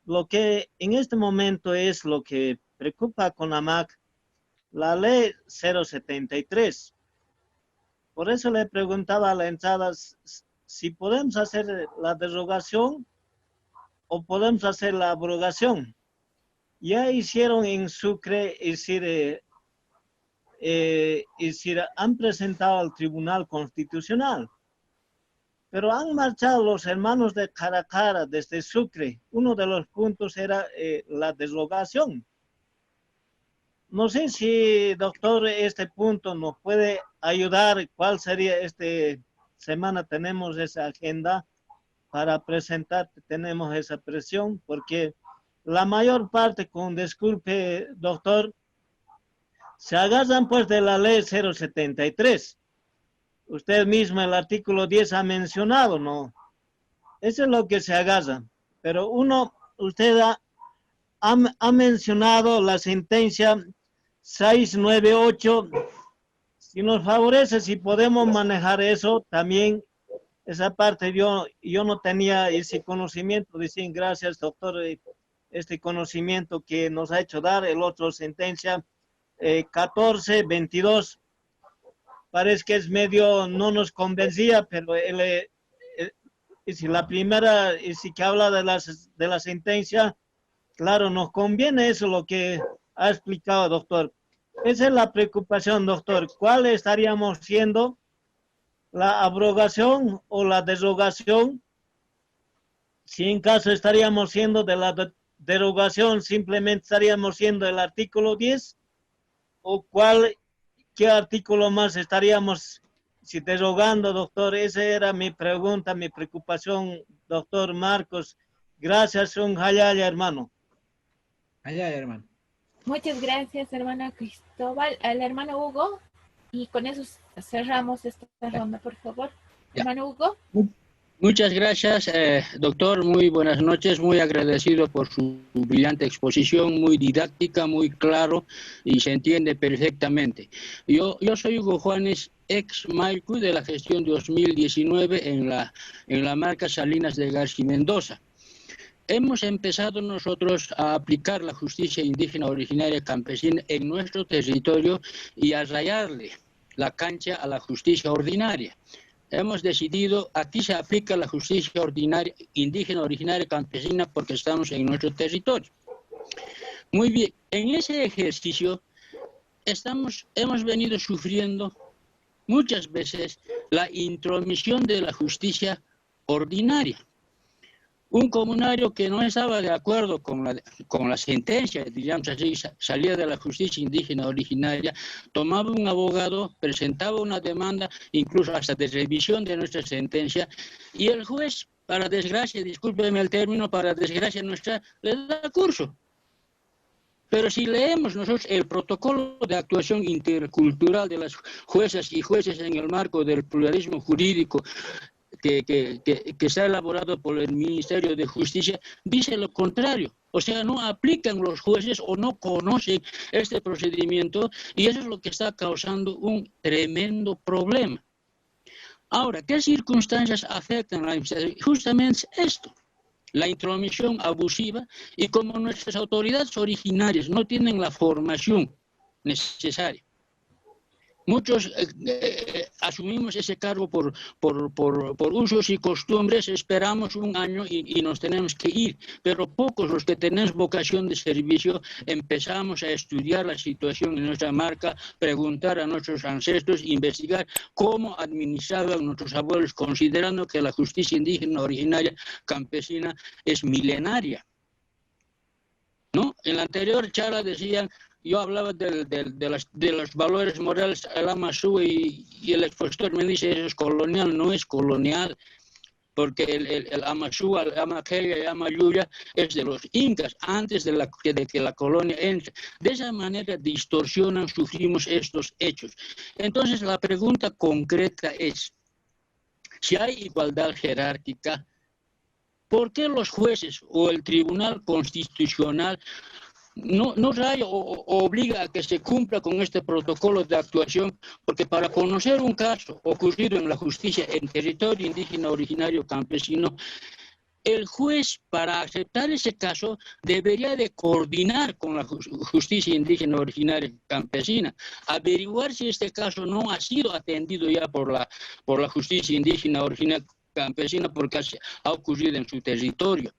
Lo que en este momento es lo que preocupa a Conamaj, la ley 073. Por eso le preguntaba a la entrada si podemos hacer la derogación o podemos hacer la abrogación. Ya hicieron en Sucre, es decir, han presentado al Tribunal Constitucional, pero han marchado los hermanos de Caracara desde Sucre. Uno de los puntos era la derogación. No sé si, doctor, este punto nos puede ayudar. ¿Cuál sería esta semana? Tenemos esa agenda para presentar, tenemos esa presión, porque la mayor parte, con disculpe, doctor, se agarran pues de la ley 073. Usted mismo el artículo 10 ha mencionado, ¿no? Eso es lo que se agarra. Pero usted ha mencionado la sentencia 698, si nos favorece, si podemos manejar eso, también esa parte yo no tenía ese conocimiento. Dicen, gracias, doctor, este conocimiento que nos ha hecho dar. El otro sentencia 14:22. Parece que es medio, no nos convencía, pero si la primera, si que habla de la sentencia, claro, nos conviene eso, lo que ha explicado, doctor. Esa es la preocupación, doctor. ¿Cuál estaríamos siendo? ¿La abrogación o la derogación? Si en caso estaríamos siendo de la derogación, simplemente estaríamos siendo el artículo 10, o ¿qué artículo más estaríamos si derogando, doctor? Esa era mi pregunta, mi preocupación, doctor Marcos. Gracias, un hayaya, hermano. Allá, hermano. Muchas gracias, hermano Cristóbal. Al hermano Hugo. Y con eso cerramos esta ronda, por favor. Ya. Hermano Hugo. Muchas gracias, doctor. Muy buenas noches. Muy agradecido por su brillante exposición, muy didáctica, muy claro y se entiende perfectamente. Yo soy Hugo Juanes, ex Maicu de la gestión 2019 en la marca Salinas de García Mendoza. Hemos empezado nosotros a aplicar la justicia indígena originaria campesina en nuestro territorio y a rayarle la cancha a la justicia ordinaria. Hemos decidido, aquí se aplica la justicia ordinaria, indígena originaria campesina porque estamos en nuestro territorio. Muy bien, en ese ejercicio hemos venido sufriendo muchas veces la intromisión de la justicia ordinaria. Un comunario que no estaba de acuerdo con la sentencia, digamos así, salía de la justicia indígena originaria, tomaba un abogado, presentaba una demanda, incluso hasta de revisión de nuestra sentencia, y el juez, para desgracia, discúlpeme el término, para desgracia nuestra, le da curso. Pero si leemos nosotros el protocolo de actuación intercultural de las juezas y jueces en el marco del pluralismo jurídico, que está elaborado por el Ministerio de Justicia, dice lo contrario. O sea, no aplican los jueces o no conocen este procedimiento y eso es lo que está causando un tremendo problema. Ahora, ¿qué circunstancias afectan a la administración? Justamente esto, la intromisión abusiva, y como nuestras autoridades originarias no tienen la formación necesaria, muchos asumimos ese cargo por usos y costumbres, esperamos un año y nos tenemos que ir, pero pocos los que tenemos vocación de servicio empezamos a estudiar la situación en nuestra marca, preguntar a nuestros ancestros, investigar cómo administraban nuestros abuelos, considerando que la justicia indígena originaria campesina es milenaria, ¿no? En la anterior charla decían, yo hablaba de los valores morales, el Amazú, y el expositor me dice, eso es colonial. No es colonial, porque el Amazú, el Amaqueya y el Amayuya es de los incas, antes de que la colonia entre. De esa manera distorsionan, sufrimos estos hechos. Entonces la pregunta concreta es, si hay igualdad jerárquica, ¿por qué los jueces o el Tribunal Constitucional no raya o obliga a que se cumpla con este protocolo de actuación? Porque para conocer un caso ocurrido en la justicia en territorio indígena originario campesino, el juez, para aceptar ese caso, debería de coordinar con la justicia indígena originaria campesina, averiguar si este caso no ha sido atendido ya por la justicia indígena originaria campesina porque ha ocurrido en su territorio.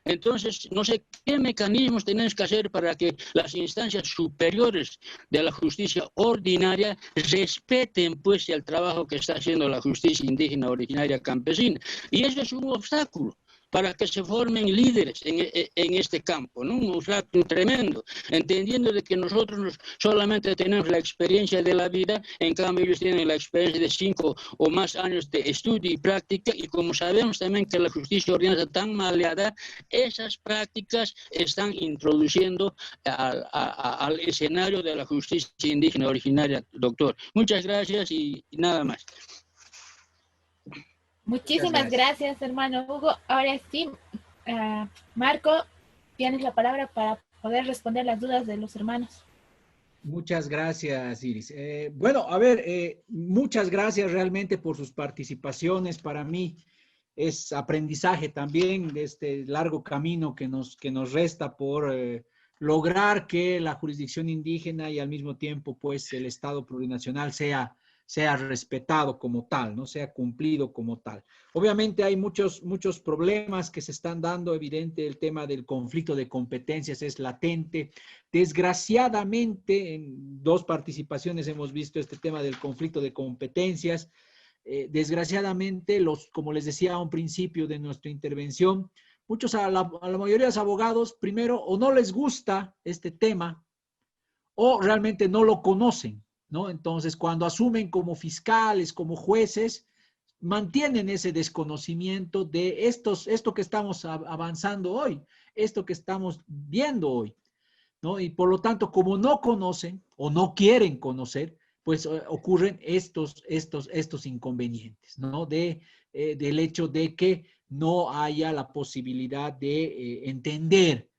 Entonces, no sé qué mecanismos tenemos que hacer para que las instancias superiores de la justicia ordinaria respeten pues el trabajo que está haciendo la justicia indígena originaria campesina. Y eso es un obstáculo para que se formen líderes en este campo, ¿no? Un obstáculo tremendo, entendiendo de que nosotros solamente tenemos la experiencia de la vida, en cambio ellos tienen la experiencia de 5 o más años de estudio y práctica, y como sabemos también que la justicia ordinaria está tan maleada, esas prácticas están introduciendo al escenario de la justicia indígena originaria, doctor. Muchas gracias y nada más. Muchísimas gracias, hermano Hugo. Ahora sí, Marco, tienes la palabra para poder responder las dudas de los hermanos. Muchas gracias, Iris. Bueno, a ver, muchas gracias realmente por sus participaciones. Para mí es aprendizaje también de este largo camino que nos resta por lograr que la jurisdicción indígena y al mismo tiempo pues el Estado plurinacional sea respetado como tal, no sea cumplido como tal. Obviamente hay muchos problemas que se están dando, evidente el tema del conflicto de competencias es latente. Desgraciadamente, en 2 participaciones hemos visto este tema del conflicto de competencias. Desgraciadamente, como les decía a un principio de nuestra intervención, a la mayoría de los abogados, primero, o no les gusta este tema, o realmente no lo conocen, ¿no? Entonces, cuando asumen como fiscales, como jueces, mantienen ese desconocimiento de esto que estamos avanzando hoy, esto que estamos viendo hoy, ¿no? Y por lo tanto, como no conocen o no quieren conocer, pues ocurren estos inconvenientes, ¿no? Del hecho de que no haya la posibilidad de entender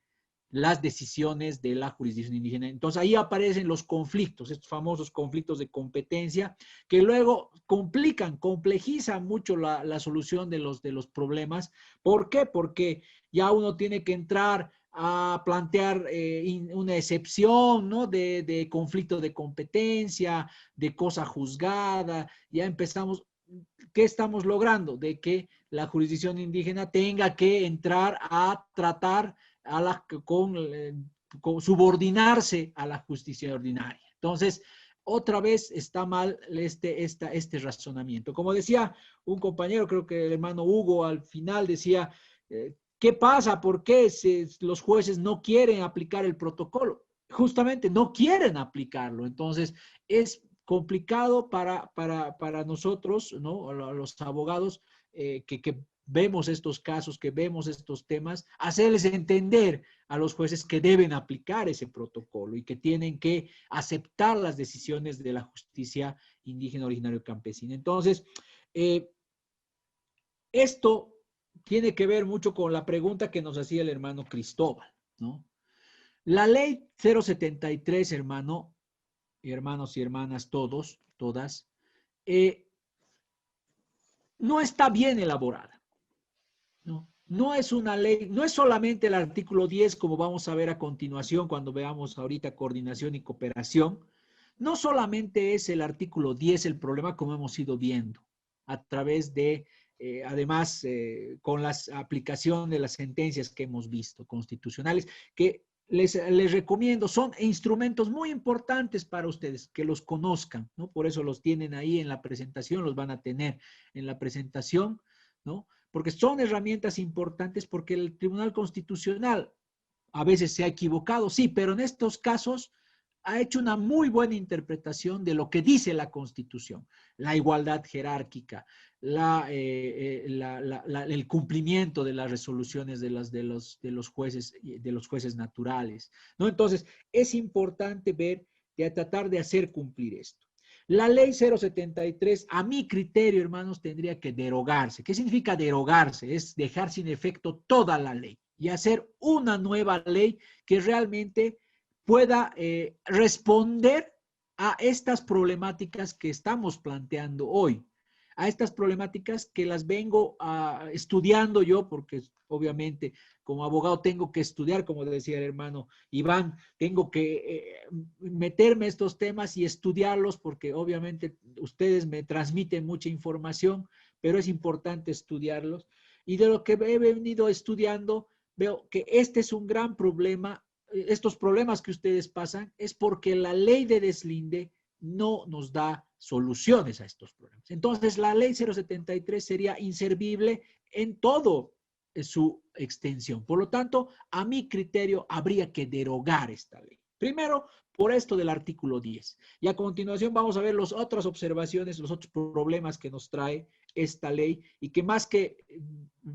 las decisiones de la jurisdicción indígena. Entonces ahí aparecen los conflictos, estos famosos conflictos de competencia, que luego complejizan mucho la solución de los problemas. ¿Por qué? Porque ya uno tiene que entrar a plantear una excepción, ¿no? de conflicto de competencia, de cosa juzgada, ya empezamos. ¿Qué estamos logrando? De que la jurisdicción indígena tenga que entrar a tratar con subordinarse a la justicia ordinaria. Entonces, otra vez está mal este razonamiento. Como decía un compañero, creo que el hermano Hugo al final decía, ¿qué pasa? ¿Por qué los jueces no quieren aplicar el protocolo? Justamente no quieren aplicarlo. Entonces, es complicado para nosotros, ¿no? Los abogados que vemos estos casos, que vemos estos temas, hacerles entender a los jueces que deben aplicar ese protocolo y que tienen que aceptar las decisiones de la justicia indígena originaria campesina. Entonces, esto tiene que ver mucho con la pregunta que nos hacía el hermano Cristóbal, ¿no? La ley 073, hermanos y hermanas todas, no está bien elaborada. No es una ley, no es solamente el artículo 10, como vamos a ver a continuación cuando veamos ahorita coordinación y cooperación. No solamente es el artículo 10 el problema, como hemos ido viendo, a través de, además, con la aplicación de las sentencias que hemos visto, constitucionales, que les recomiendo, son instrumentos muy importantes para ustedes, que los conozcan, ¿no? Por eso los tienen ahí en la presentación, los van a tener en la presentación, ¿no? Porque son herramientas importantes porque el Tribunal Constitucional a veces se ha equivocado, sí, pero en estos casos ha hecho una muy buena interpretación de lo que dice la Constitución, la igualdad jerárquica, el cumplimiento de las resoluciones de los jueces naturales, ¿no? Entonces, es importante ver y tratar de hacer cumplir esto. La ley 073, a mi criterio, hermanos, tendría que derogarse. ¿Qué significa derogarse? Es dejar sin efecto toda la ley y hacer una nueva ley que realmente pueda responder a estas problemáticas que estamos planteando hoy, a estas problemáticas que las vengo estudiando yo, porque obviamente como abogado tengo que estudiar, como decía el hermano Iván, tengo que meterme estos temas y estudiarlos, porque obviamente ustedes me transmiten mucha información, pero es importante estudiarlos. Y de lo que he venido estudiando, veo que este es un gran problema. Estos problemas que ustedes pasan es porque la ley de deslinde no nos da soluciones a estos problemas. Entonces, la ley 073 sería inservible en todo su extensión. Por lo tanto, a mi criterio, habría que derogar esta ley. Primero, por esto del artículo 10. Y a continuación vamos a ver las otras observaciones, los otros problemas que nos trae esta ley y que más que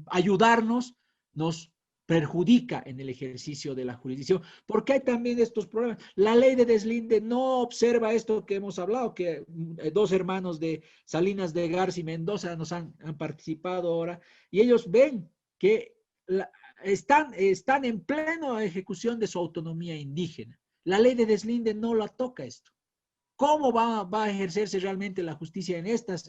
ayudarnos, nos perjudica en el ejercicio de la jurisdicción, porque hay también estos problemas. La ley de deslinde no observa esto que hemos hablado, que 2 hermanos de Salinas de Garza y Mendoza nos han participado ahora, y ellos ven que están en plena ejecución de su autonomía indígena. La ley de deslinde no la toca esto. ¿Cómo va a ejercerse realmente la justicia en estos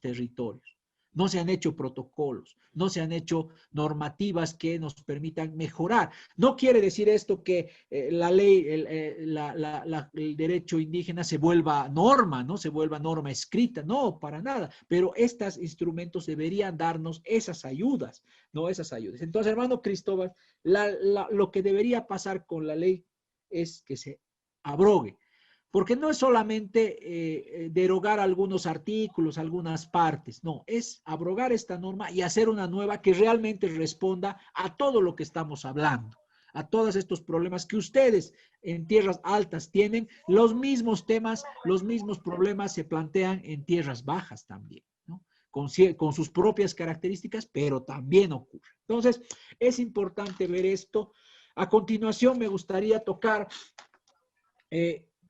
territorios? No se han hecho protocolos, no se han hecho normativas que nos permitan mejorar. No quiere decir esto que la ley, el derecho indígena se vuelva norma, ¿no? Se vuelva norma escrita, no, para nada. Pero estos instrumentos deberían darnos esas ayudas, ¿no? Esas ayudas. Entonces, hermano Cristóbal, lo que debería pasar con la ley es que se abrogue. Porque no es solamente derogar algunos artículos, algunas partes, no, es abrogar esta norma y hacer una nueva que realmente responda a todo lo que estamos hablando, a todos estos problemas que ustedes en tierras altas tienen, los mismos temas, los mismos problemas se plantean en tierras bajas también, ¿no? Con sus propias características, pero también ocurre. Entonces, es importante ver esto. A continuación, me gustaría tocar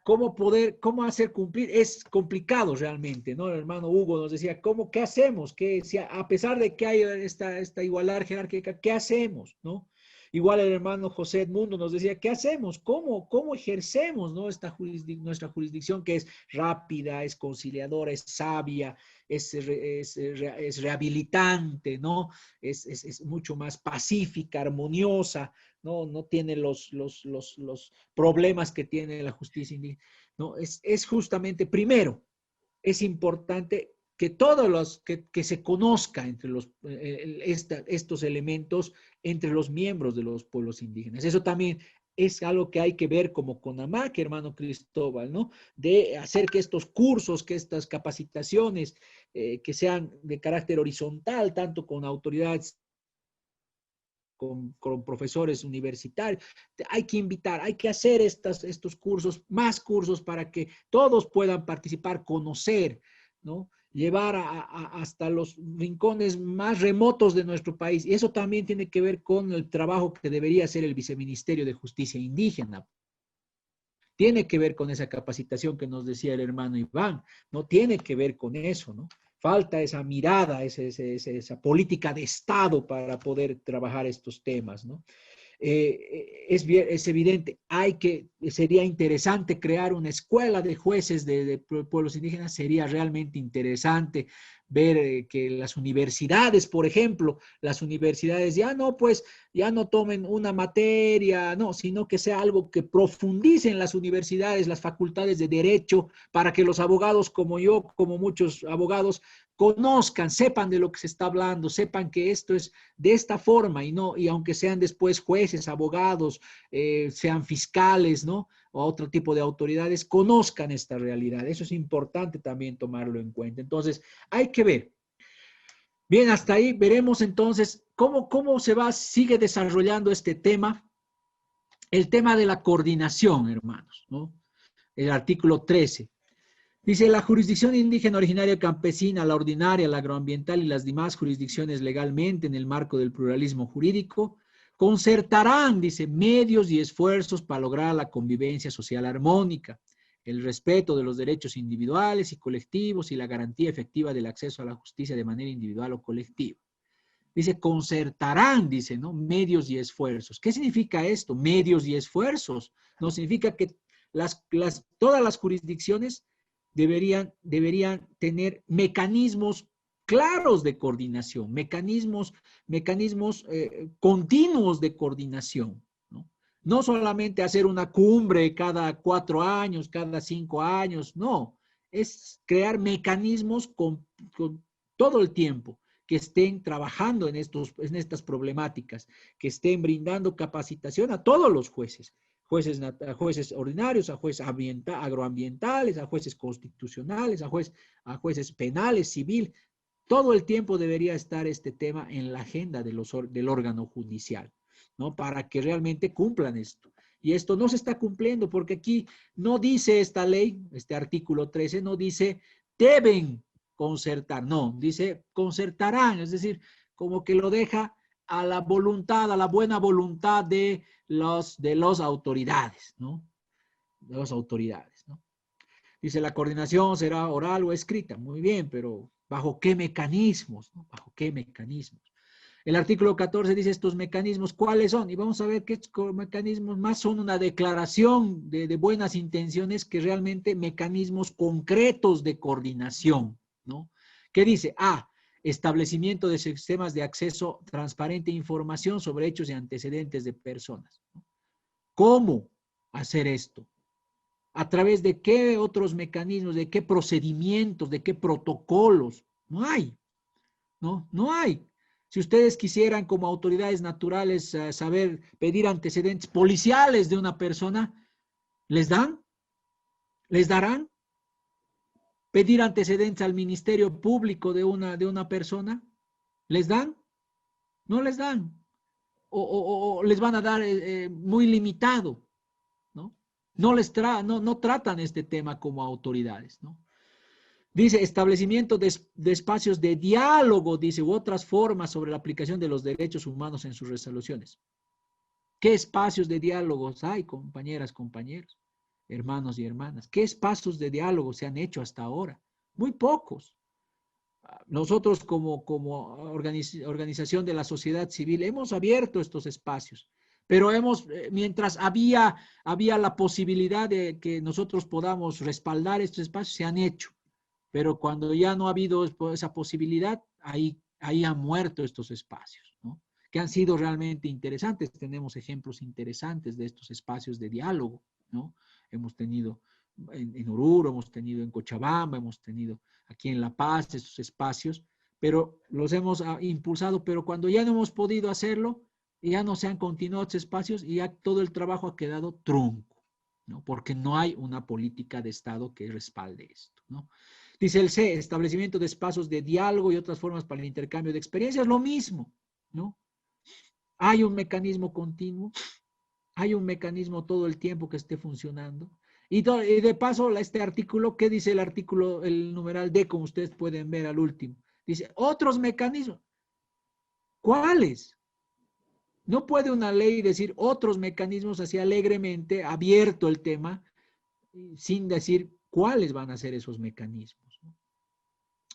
cómo hacer cumplir. Es complicado realmente, ¿no? El hermano Hugo nos decía, ¿qué hacemos? Si a pesar de que hay esta igualdad jerárquica, ¿qué hacemos, no? Igual el hermano José Edmundo nos decía, ¿qué hacemos? ¿Cómo ejercemos, no, nuestra jurisdicción que es rápida, es conciliadora, es sabia, es rehabilitante, ¿no? Es mucho más pacífica, armoniosa, no tiene los problemas que tiene la justicia indígena, ¿no? Es justamente, primero, es importante que que se conozca entre estos elementos entre los miembros de los pueblos indígenas. Eso también es algo que hay que ver como CONAMAC, hermano Cristóbal, ¿no? De hacer que estos cursos, que estas capacitaciones, que sean de carácter horizontal, tanto con autoridades, con profesores universitarios. Hay que invitar, hay que hacer estos cursos, más cursos para que todos puedan participar, conocer, ¿no? Llevar hasta los rincones más remotos de nuestro país. Y eso también tiene que ver con el trabajo que debería hacer el Viceministerio de Justicia Indígena. Tiene que ver con esa capacitación que nos decía el hermano Iván, ¿no? Tiene que ver con eso, ¿no? Falta esa mirada, esa política de Estado para poder trabajar estos temas, ¿no? Es evidente, sería interesante crear una escuela de jueces de pueblos indígenas, sería realmente interesante ver que las universidades, por ejemplo, las universidades ya no tomen una materia, no, sino que sea algo que profundice en las universidades, las facultades de derecho, para que los abogados como yo, como muchos abogados, conozcan, sepan de lo que se está hablando, sepan que esto es de esta forma y aunque sean después jueces, abogados, sean fiscales, ¿no? O otro tipo de autoridades, conozcan esta realidad. Eso es importante también tomarlo en cuenta. Entonces, hay que ver. Bien, hasta ahí veremos entonces cómo sigue desarrollando este tema. El tema de la coordinación, hermanos, ¿no? El artículo 13. Dice, la jurisdicción indígena originaria campesina, la ordinaria, la agroambiental y las demás jurisdicciones legalmente en el marco del pluralismo jurídico, concertarán, dice, medios y esfuerzos para lograr la convivencia social armónica, el respeto de los derechos individuales y colectivos y la garantía efectiva del acceso a la justicia de manera individual o colectiva. Dice, concertarán, dice, ¿no? Medios y esfuerzos. ¿Qué significa esto? Medios y esfuerzos. No significa que todas las jurisdicciones deberían tener mecanismos claros de coordinación, mecanismos continuos de coordinación, ¿no? No solamente hacer una cumbre cada 4 años, cada 5 años, no, es crear mecanismos con todo el tiempo que estén trabajando en estas problemáticas, que estén brindando capacitación a todos los jueces, a jueces ordinarios, a jueces agroambientales, a jueces constitucionales, a jueces penales, civil. Todo el tiempo debería estar este tema en la agenda del órgano judicial, ¿no? Para que realmente cumplan esto. Y esto no se está cumpliendo porque aquí no dice esta ley, este artículo 13, no dice deben concertar, no, dice concertarán, es decir, como que lo deja a la voluntad, a la buena voluntad de las autoridades, ¿no? De las autoridades, ¿no? Dice, la coordinación será oral o escrita. Muy bien, pero ¿bajo qué mecanismos, ¿no? ¿Bajo qué mecanismos? El artículo 14 dice, estos mecanismos, ¿cuáles son? Y vamos a ver qué mecanismos más son una declaración de buenas intenciones que realmente mecanismos concretos de coordinación, ¿no? ¿Qué dice? establecimiento de sistemas de acceso transparente e información sobre hechos y antecedentes de personas. ¿Cómo hacer esto? ¿A través de qué otros mecanismos, de qué procedimientos, de qué protocolos? No hay, ¿no? No hay. Si ustedes quisieran como autoridades naturales saber pedir antecedentes policiales de una persona, ¿les dan? ¿Les darán? ¿Pedir antecedentes al Ministerio Público de una persona? ¿Les dan? No les dan. O les van a dar muy limitado, ¿no? No tratan este tema como autoridades, ¿no? Dice, establecimiento de espacios de diálogo, dice, u otras formas sobre la aplicación de los derechos humanos en sus resoluciones. ¿Qué espacios de diálogos hay, compañeras, compañeros, hermanos y hermanas? ¿Qué espacios de diálogo se han hecho hasta ahora? Muy pocos. Nosotros como organización de la sociedad civil hemos abierto estos espacios, pero mientras había la posibilidad de que nosotros podamos respaldar estos espacios, se han hecho. Pero cuando ya no ha habido esa posibilidad, ahí han muerto estos espacios, ¿no? Que han sido realmente interesantes. Tenemos ejemplos interesantes de estos espacios de diálogo, ¿no? Hemos tenido en Oruro, hemos tenido en Cochabamba, hemos tenido aquí en La Paz estos espacios, pero los hemos impulsado, pero cuando ya no hemos podido hacerlo, ya no se han continuado estos espacios y ya todo el trabajo ha quedado trunco, ¿no? Porque no hay una política de Estado que respalde esto, ¿no? Dice el C, establecimiento de espacios de diálogo y otras formas para el intercambio de experiencias, lo mismo, ¿no? Hay un mecanismo continuo, hay un mecanismo todo el tiempo que esté funcionando. Y de paso, este artículo, ¿qué dice el artículo, el numeral D, como ustedes pueden ver al último? Dice, otros mecanismos. ¿Cuáles? No puede una ley decir otros mecanismos así alegremente, abierto el tema, sin decir cuáles van a ser esos mecanismos.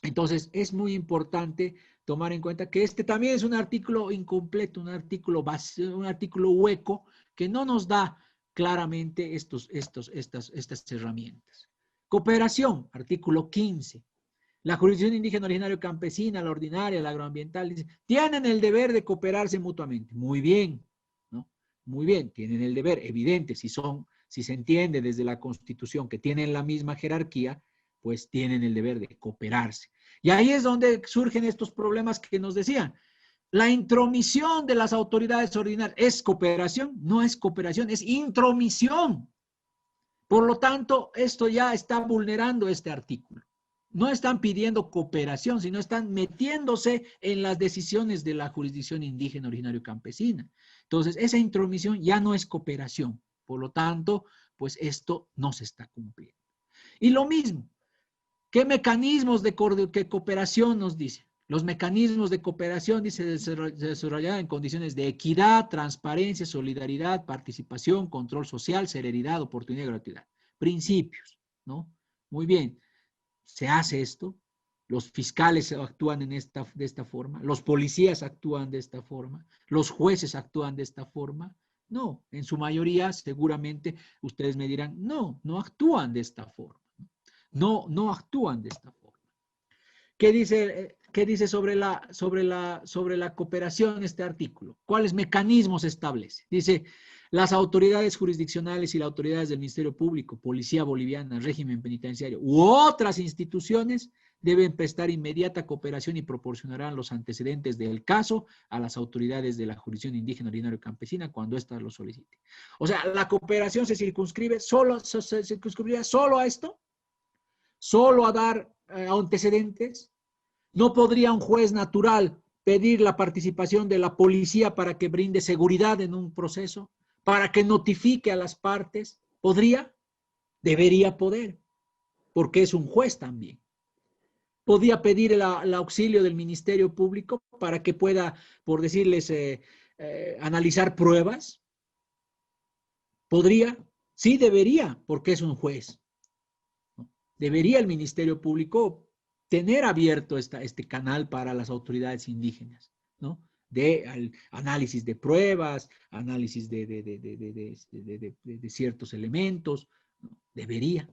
Entonces, es muy importante tomar en cuenta que este también es un artículo incompleto, un artículo hueco, que no nos da claramente estas herramientas. Cooperación, artículo 15. La jurisdicción indígena originaria campesina, la ordinaria, la agroambiental, dice, tienen el deber de cooperarse mutuamente. Muy bien, ¿no? Muy bien, tienen el deber, evidente, si se entiende desde la Constitución que tienen la misma jerarquía, pues tienen el deber de cooperarse. Y ahí es donde surgen estos problemas que nos decían. La intromisión de las autoridades ordinarias, ¿es cooperación? No es cooperación, es intromisión. Por lo tanto, esto ya está vulnerando este artículo. No están pidiendo cooperación, sino están metiéndose en las decisiones de la jurisdicción indígena originario campesina. Entonces, esa intromisión ya no es cooperación. Por lo tanto, pues esto no se está cumpliendo. Y lo mismo, ¿qué mecanismos de cooperación nos dice? Los mecanismos de cooperación, dice, se desarrollan en condiciones de equidad, transparencia, solidaridad, participación, control social, celeridad, oportunidad y gratuidad. Principios, ¿no? Muy bien, se hace esto, los fiscales actúan de esta forma, los policías actúan de esta forma, los jueces actúan de esta forma. No, en su mayoría seguramente ustedes me dirán, no actúan de esta forma. No actúan de esta forma. ¿Qué dice sobre la cooperación este artículo? ¿Cuáles mecanismos establece? Dice, las autoridades jurisdiccionales y las autoridades del Ministerio Público, Policía Boliviana, Régimen Penitenciario u otras instituciones deben prestar inmediata cooperación y proporcionarán los antecedentes del caso a las autoridades de la jurisdicción indígena originaria campesina cuando ésta lo solicite. O sea, la cooperación se circunscribe solo a esto, solo a dar antecedentes. ¿No podría un juez natural pedir la participación de la policía para que brinde seguridad en un proceso? ¿Para que notifique a las partes? ¿Podría? Debería poder, porque es un juez también. ¿Podría pedir el auxilio del Ministerio Público para que pueda, por decirles, analizar pruebas? ¿Podría? Sí, debería, porque es un juez. Debería el Ministerio Público tener abierto este canal para las autoridades indígenas, ¿no? De análisis de pruebas, análisis de ciertos elementos, ¿no? Debería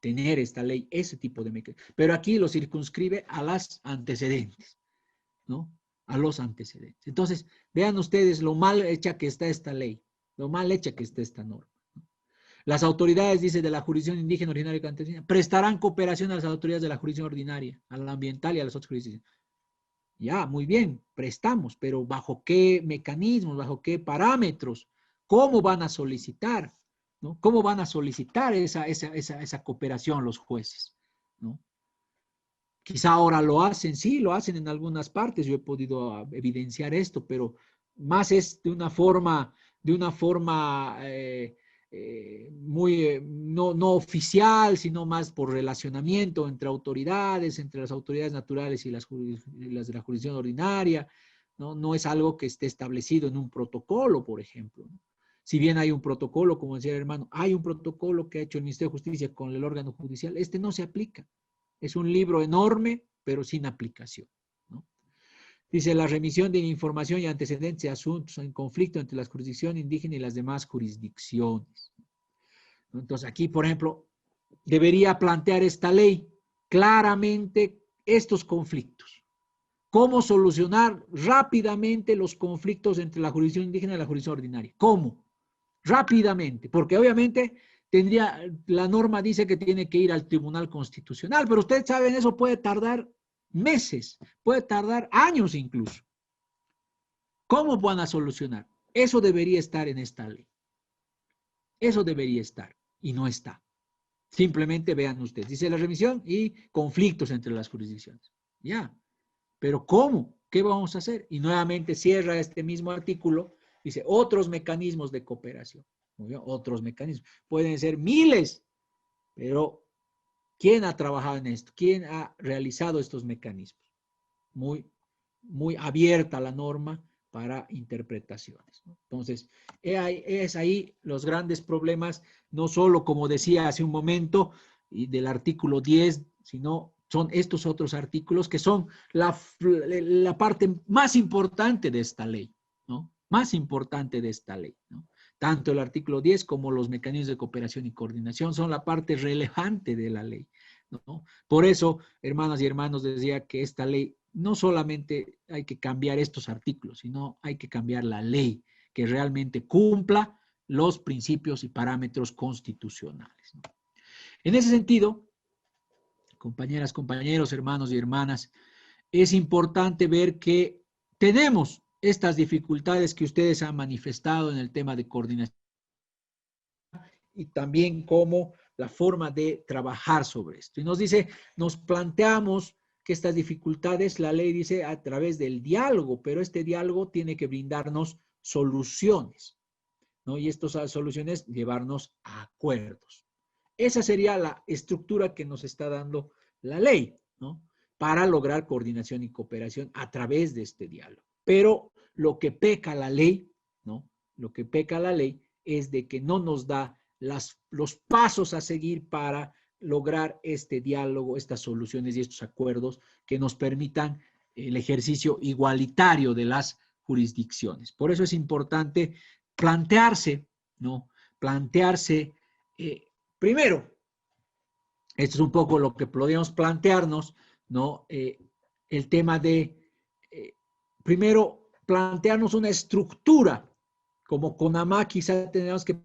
tener esta ley ese tipo de mecanismos. Pero aquí lo circunscribe a los antecedentes. ¿no? A los antecedentes. Entonces, vean ustedes lo mal hecha que está esta ley, lo mal hecha que está esta norma. Las autoridades, dice, de la jurisdicción indígena originaria campesina, prestarán cooperación a las autoridades de la jurisdicción ordinaria, a la ambiental y a las otras jurisdicciones. Ya, muy bien, prestamos, pero ¿bajo qué mecanismos, bajo qué parámetros? ¿Cómo van a solicitar? ¿No? ¿Cómo van a solicitar esa cooperación los jueces? ¿No? Quizá ahora lo hacen, sí, lo hacen en algunas partes, yo he podido evidenciar esto, pero más es de una forma muy no oficial, sino más por relacionamiento entre autoridades, entre las autoridades naturales y las de la jurisdicción ordinaria, ¿no? No es algo que esté establecido en un protocolo, por ejemplo, ¿no? Si bien hay un protocolo, como decía el hermano, hay un protocolo que ha hecho el Ministerio de Justicia con el órgano judicial, este no se aplica. Es un libro enorme, pero sin aplicación, ¿no? Dice, la remisión de información y antecedentes de asuntos en conflicto entre las jurisdicciones indígenas y las demás jurisdicciones. Entonces, aquí, por ejemplo, debería plantear esta ley claramente estos conflictos. ¿Cómo solucionar rápidamente los conflictos entre la jurisdicción indígena y la jurisdicción ordinaria? ¿Cómo? Rápidamente, porque obviamente la norma dice que tiene que ir al Tribunal Constitucional, pero ustedes saben, eso puede tardar meses, puede tardar años incluso. ¿Cómo van a solucionar? Eso debería estar en esta ley. Eso debería estar y no está. Simplemente vean ustedes, dice la remisión y conflictos entre las jurisdicciones. Ya, pero ¿cómo? ¿Qué vamos a hacer? Y nuevamente cierra este mismo artículo, dice otros mecanismos de cooperación. Muy bien, otros mecanismos. Pueden ser miles, pero ¿quién ha trabajado en esto? ¿Quién ha realizado estos mecanismos? Muy abierta la norma para interpretaciones, ¿no? Entonces, es ahí los grandes problemas, no solo como decía hace un momento, y del artículo 10, sino son estos otros artículos que son la parte más importante de esta ley, ¿no? Más importante de esta ley, ¿no? Tanto el artículo 10 como los mecanismos de cooperación y coordinación son la parte relevante de la ley, ¿no? Por eso, hermanas y hermanos, decía que esta ley no solamente hay que cambiar estos artículos, sino hay que cambiar la ley que realmente cumpla los principios y parámetros constitucionales, ¿no? En ese sentido, compañeras, compañeros, hermanos y hermanas, es importante ver que tenemos estas dificultades que ustedes han manifestado en el tema de coordinación y también como la forma de trabajar sobre esto. Y nos dice, nos planteamos que estas dificultades, la ley dice, a través del diálogo, pero este diálogo tiene que brindarnos soluciones, ¿no? Y estas soluciones llevarnos a acuerdos. Esa sería la estructura que nos está dando la ley, ¿no? Para lograr coordinación y cooperación a través de este diálogo. Pero lo que peca la ley, ¿no? Lo que peca la ley es de que no nos da los pasos a seguir para lograr este diálogo, estas soluciones y estos acuerdos que nos permitan el ejercicio igualitario de las jurisdicciones. Por eso es importante plantearse, ¿no? Plantearse, primero, esto es un poco lo que podríamos plantearnos, ¿no? El tema de, primero, plantearnos una estructura, como CONAMA quizá tenemos que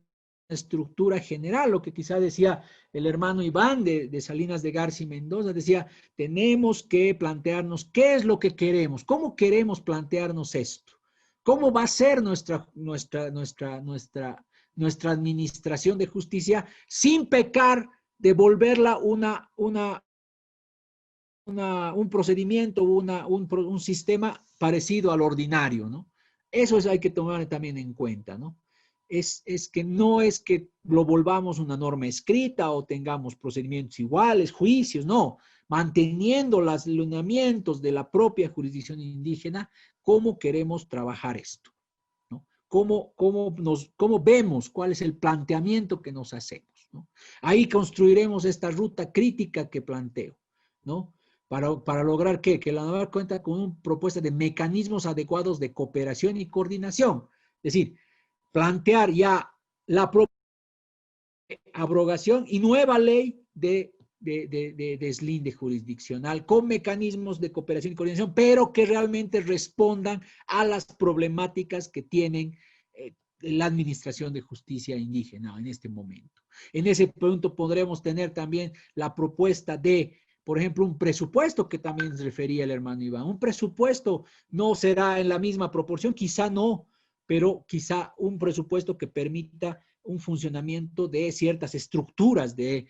estructura general, lo que quizá decía el hermano Iván de Salinas de García y Mendoza, decía, tenemos que plantearnos qué es lo que queremos, cómo queremos plantearnos esto, cómo va a ser nuestra administración de justicia sin pecar de volverla un procedimiento, un sistema parecido al ordinario, ¿no? Eso hay que tomar también en cuenta, ¿no? Es que no es que lo volvamos una norma escrita o tengamos procedimientos iguales, juicios, no. Manteniendo los lineamientos de la propia jurisdicción indígena, ¿cómo queremos trabajar esto? ¿No? ¿Cómo vemos cuál es el planteamiento que nos hacemos? ¿No? Ahí construiremos esta ruta crítica que planteo, ¿no? Para lograr que la norma cuenta con una propuesta de mecanismos adecuados de cooperación y coordinación. Es decir, plantear ya la propia abrogación y nueva ley de deslinde jurisdiccional con mecanismos de cooperación y coordinación, pero que realmente respondan a las problemáticas que tienen la administración de justicia indígena en este momento. En ese punto podremos tener también la propuesta de, por ejemplo, un presupuesto que también se refería el hermano Iván. Un presupuesto no será en la misma proporción, quizá no, pero quizá un presupuesto que permita un funcionamiento de ciertas estructuras de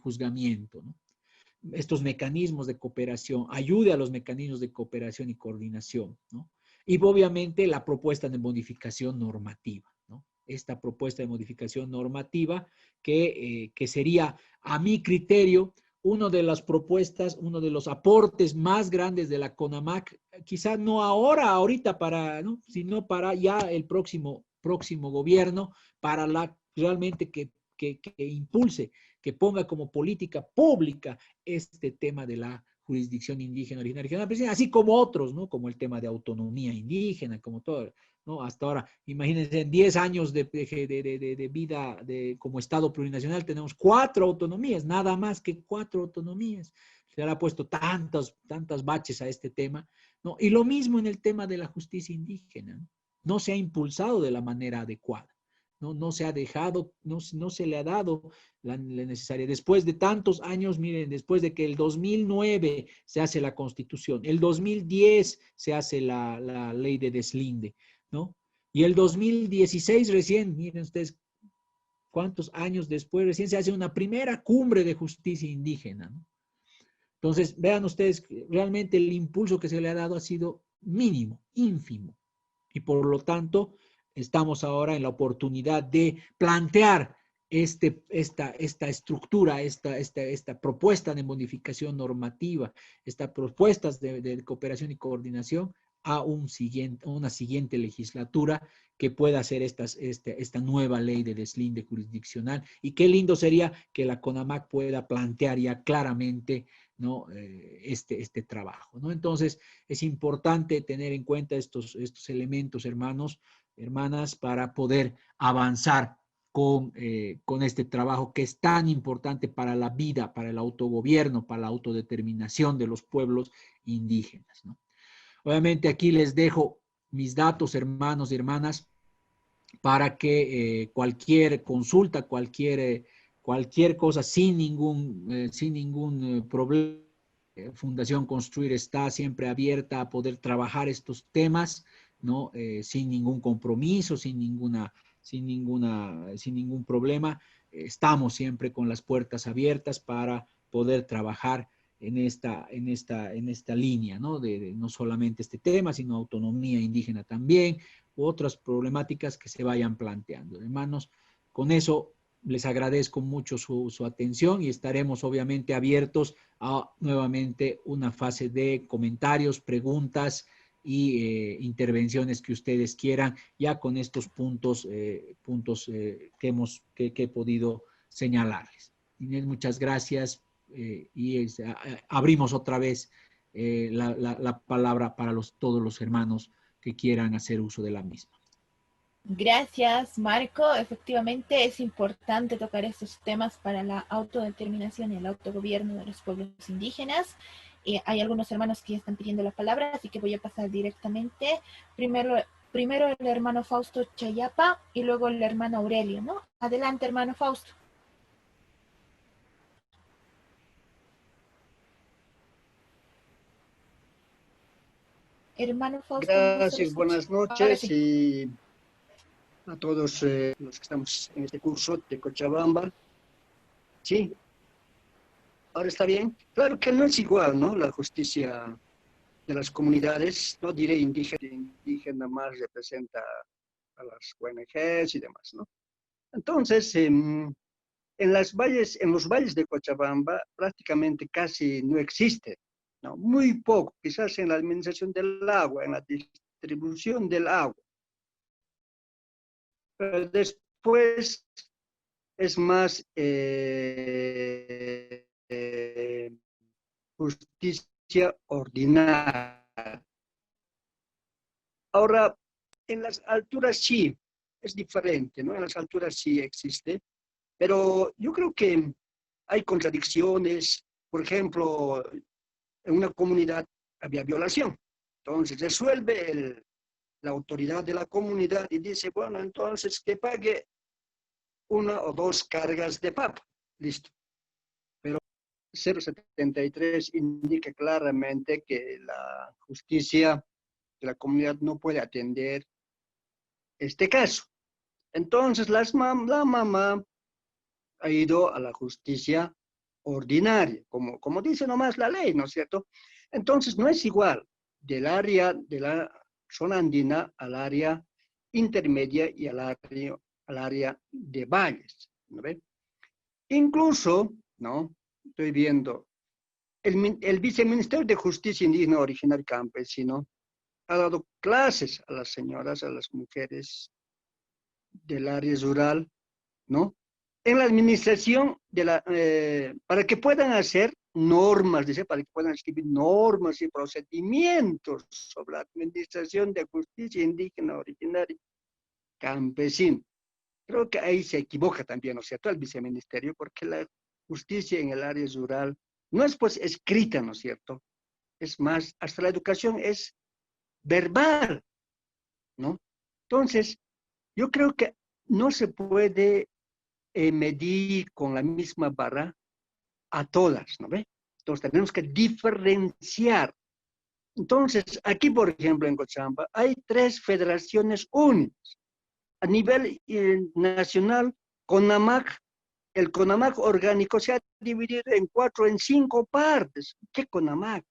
juzgamiento, ¿no? Estos mecanismos de cooperación, ayude a los mecanismos de cooperación y coordinación, ¿no? Y obviamente la propuesta de modificación normativa, ¿no? Esta propuesta de modificación normativa que sería, a mi criterio, una de las propuestas, uno de los aportes más grandes de la CONAMAC, quizás no ahorita ¿no? Sino para ya el próximo gobierno, para realmente que impulse, que ponga como política pública este tema de la jurisdicción indígena originaria, así como otros, ¿no? Como el tema de autonomía indígena, como todo, ¿no? Hasta ahora, imagínense, en 10 años de vida como Estado plurinacional tenemos 4 autonomías, nada más que 4 autonomías. Se le ha puesto tantas baches a este tema, ¿no? Y lo mismo en el tema de la justicia indígena, ¿no? No se ha impulsado de la manera adecuada. No se ha dejado, no se le ha dado la necesaria. Después de tantos años, miren, después de que el 2009 se hace la Constitución, el 2010 se hace la ley de deslinde, ¿no? Y el 2016 recién, miren ustedes, cuántos años después, recién se hace una primera cumbre de justicia indígena, ¿no? Entonces, vean ustedes, realmente el impulso que se le ha dado ha sido mínimo, ínfimo. Y por lo tanto, estamos ahora en la oportunidad de plantear esta estructura, esta propuesta de modificación normativa, estas propuestas de cooperación y coordinación a una siguiente legislatura que pueda hacer esta nueva ley de deslinde jurisdiccional. Y qué lindo sería que la CONAMAC pueda plantear ya claramente, ¿no? este trabajo, ¿no? Entonces, es importante tener en cuenta estos elementos, hermanos, hermanas, para poder avanzar con este trabajo que es tan importante para la vida, para el autogobierno, para la autodeterminación de los pueblos indígenas, ¿no? Obviamente aquí les dejo mis datos, hermanos y hermanas, para que cualquier consulta, cualquier cosa sin ningún problema, Fundación Construir está siempre abierta a poder trabajar estos temas, ¿no? Sin ningún compromiso, sin ningún problema. Estamos siempre con las puertas abiertas para poder trabajar en esta línea, ¿no? No solamente este tema, sino autonomía indígena también, u otras problemáticas que se vayan planteando. Hermanos, con eso les agradezco mucho su atención y estaremos obviamente abiertos a nuevamente una fase de comentarios, preguntas y intervenciones que ustedes quieran, ya con estos puntos que he podido señalarles. Inés, muchas gracias y abrimos otra vez la palabra para todos los hermanos que quieran hacer uso de la misma. Gracias, Marco. Efectivamente, es importante tocar estos temas para la autodeterminación y el autogobierno de los pueblos indígenas. Hay algunos hermanos que ya están pidiendo la palabra, así que voy a pasar directamente. Primero el hermano Fausto Chayapa y luego el hermano Aurelio, ¿no? Adelante, hermano Fausto. Hermano Fausto. Gracias, buenas noches sí. Y a todos los que estamos en este curso de Cochabamba. Sí, ahora está bien. Claro que no es igual, ¿no? La justicia de las comunidades, no diré indígena más representa a las ONGs y demás, ¿no? Entonces, en los valles de Cochabamba prácticamente casi no existe, ¿no? Muy poco, quizás en la administración del agua, en la distribución del agua. Pero después es más justicia ordinaria. Ahora, en las alturas sí, es diferente, ¿no? En las alturas sí existe, pero yo creo que hay contradicciones. Por ejemplo, en una comunidad había violación. Entonces resuelve la autoridad de la comunidad y dice, bueno, entonces que pague 1 o 2 cargas de papa. Listo. Pero 073 indica claramente que la justicia de la comunidad no puede atender este caso. Entonces la mamá ha ido a la justicia ordinaria, como dice nomás la ley, ¿no es cierto? Entonces no es igual del área de la zona andina al área intermedia y al área de valles, ¿no ve? Incluso, ¿no? Estoy viendo, el Viceministerio de Justicia Indígena Originario Campesino ha dado clases a las señoras, a las mujeres del área rural, ¿no? En la administración para que puedan hacer normas, dice, para que puedan escribir normas y procedimientos sobre la administración de justicia indígena originaria campesina. Creo que ahí se equivoca también, ¿no es cierto?, el viceministerio, porque la justicia en el área rural no es pues escrita, ¿no es cierto? Es más, hasta la educación es verbal, ¿no? Entonces, yo creo que no se puede medir con la misma vara a todas, ¿no ve? Entonces tenemos que diferenciar. Entonces, aquí, por ejemplo, en Cochabamba, hay 3 federaciones únicas. A nivel nacional, CONAMAC, el CONAMAC orgánico se ha dividido en 5 partes. ¿Qué CONAMAC?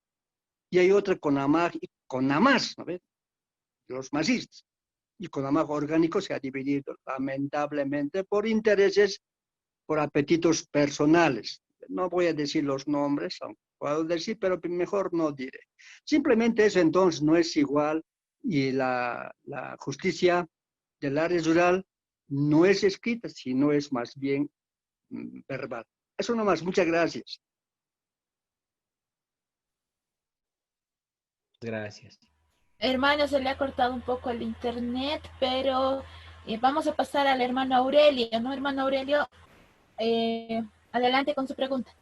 Y hay otra CONAMAC y CONAMAS, ¿no ve? Los masistas. Y CONAMAC orgánico se ha dividido, lamentablemente, por intereses, por apetitos personales. No voy a decir los nombres, aunque puedo decir, pero mejor no diré. Simplemente eso entonces no es igual y la justicia del área rural no es escrita, sino es más bien verbal. Eso nomás, muchas gracias. Gracias. Hermano, se le ha cortado un poco el internet, pero vamos a pasar al hermano Aurelio, ¿no? Hermano Aurelio, adelante con su pregunta.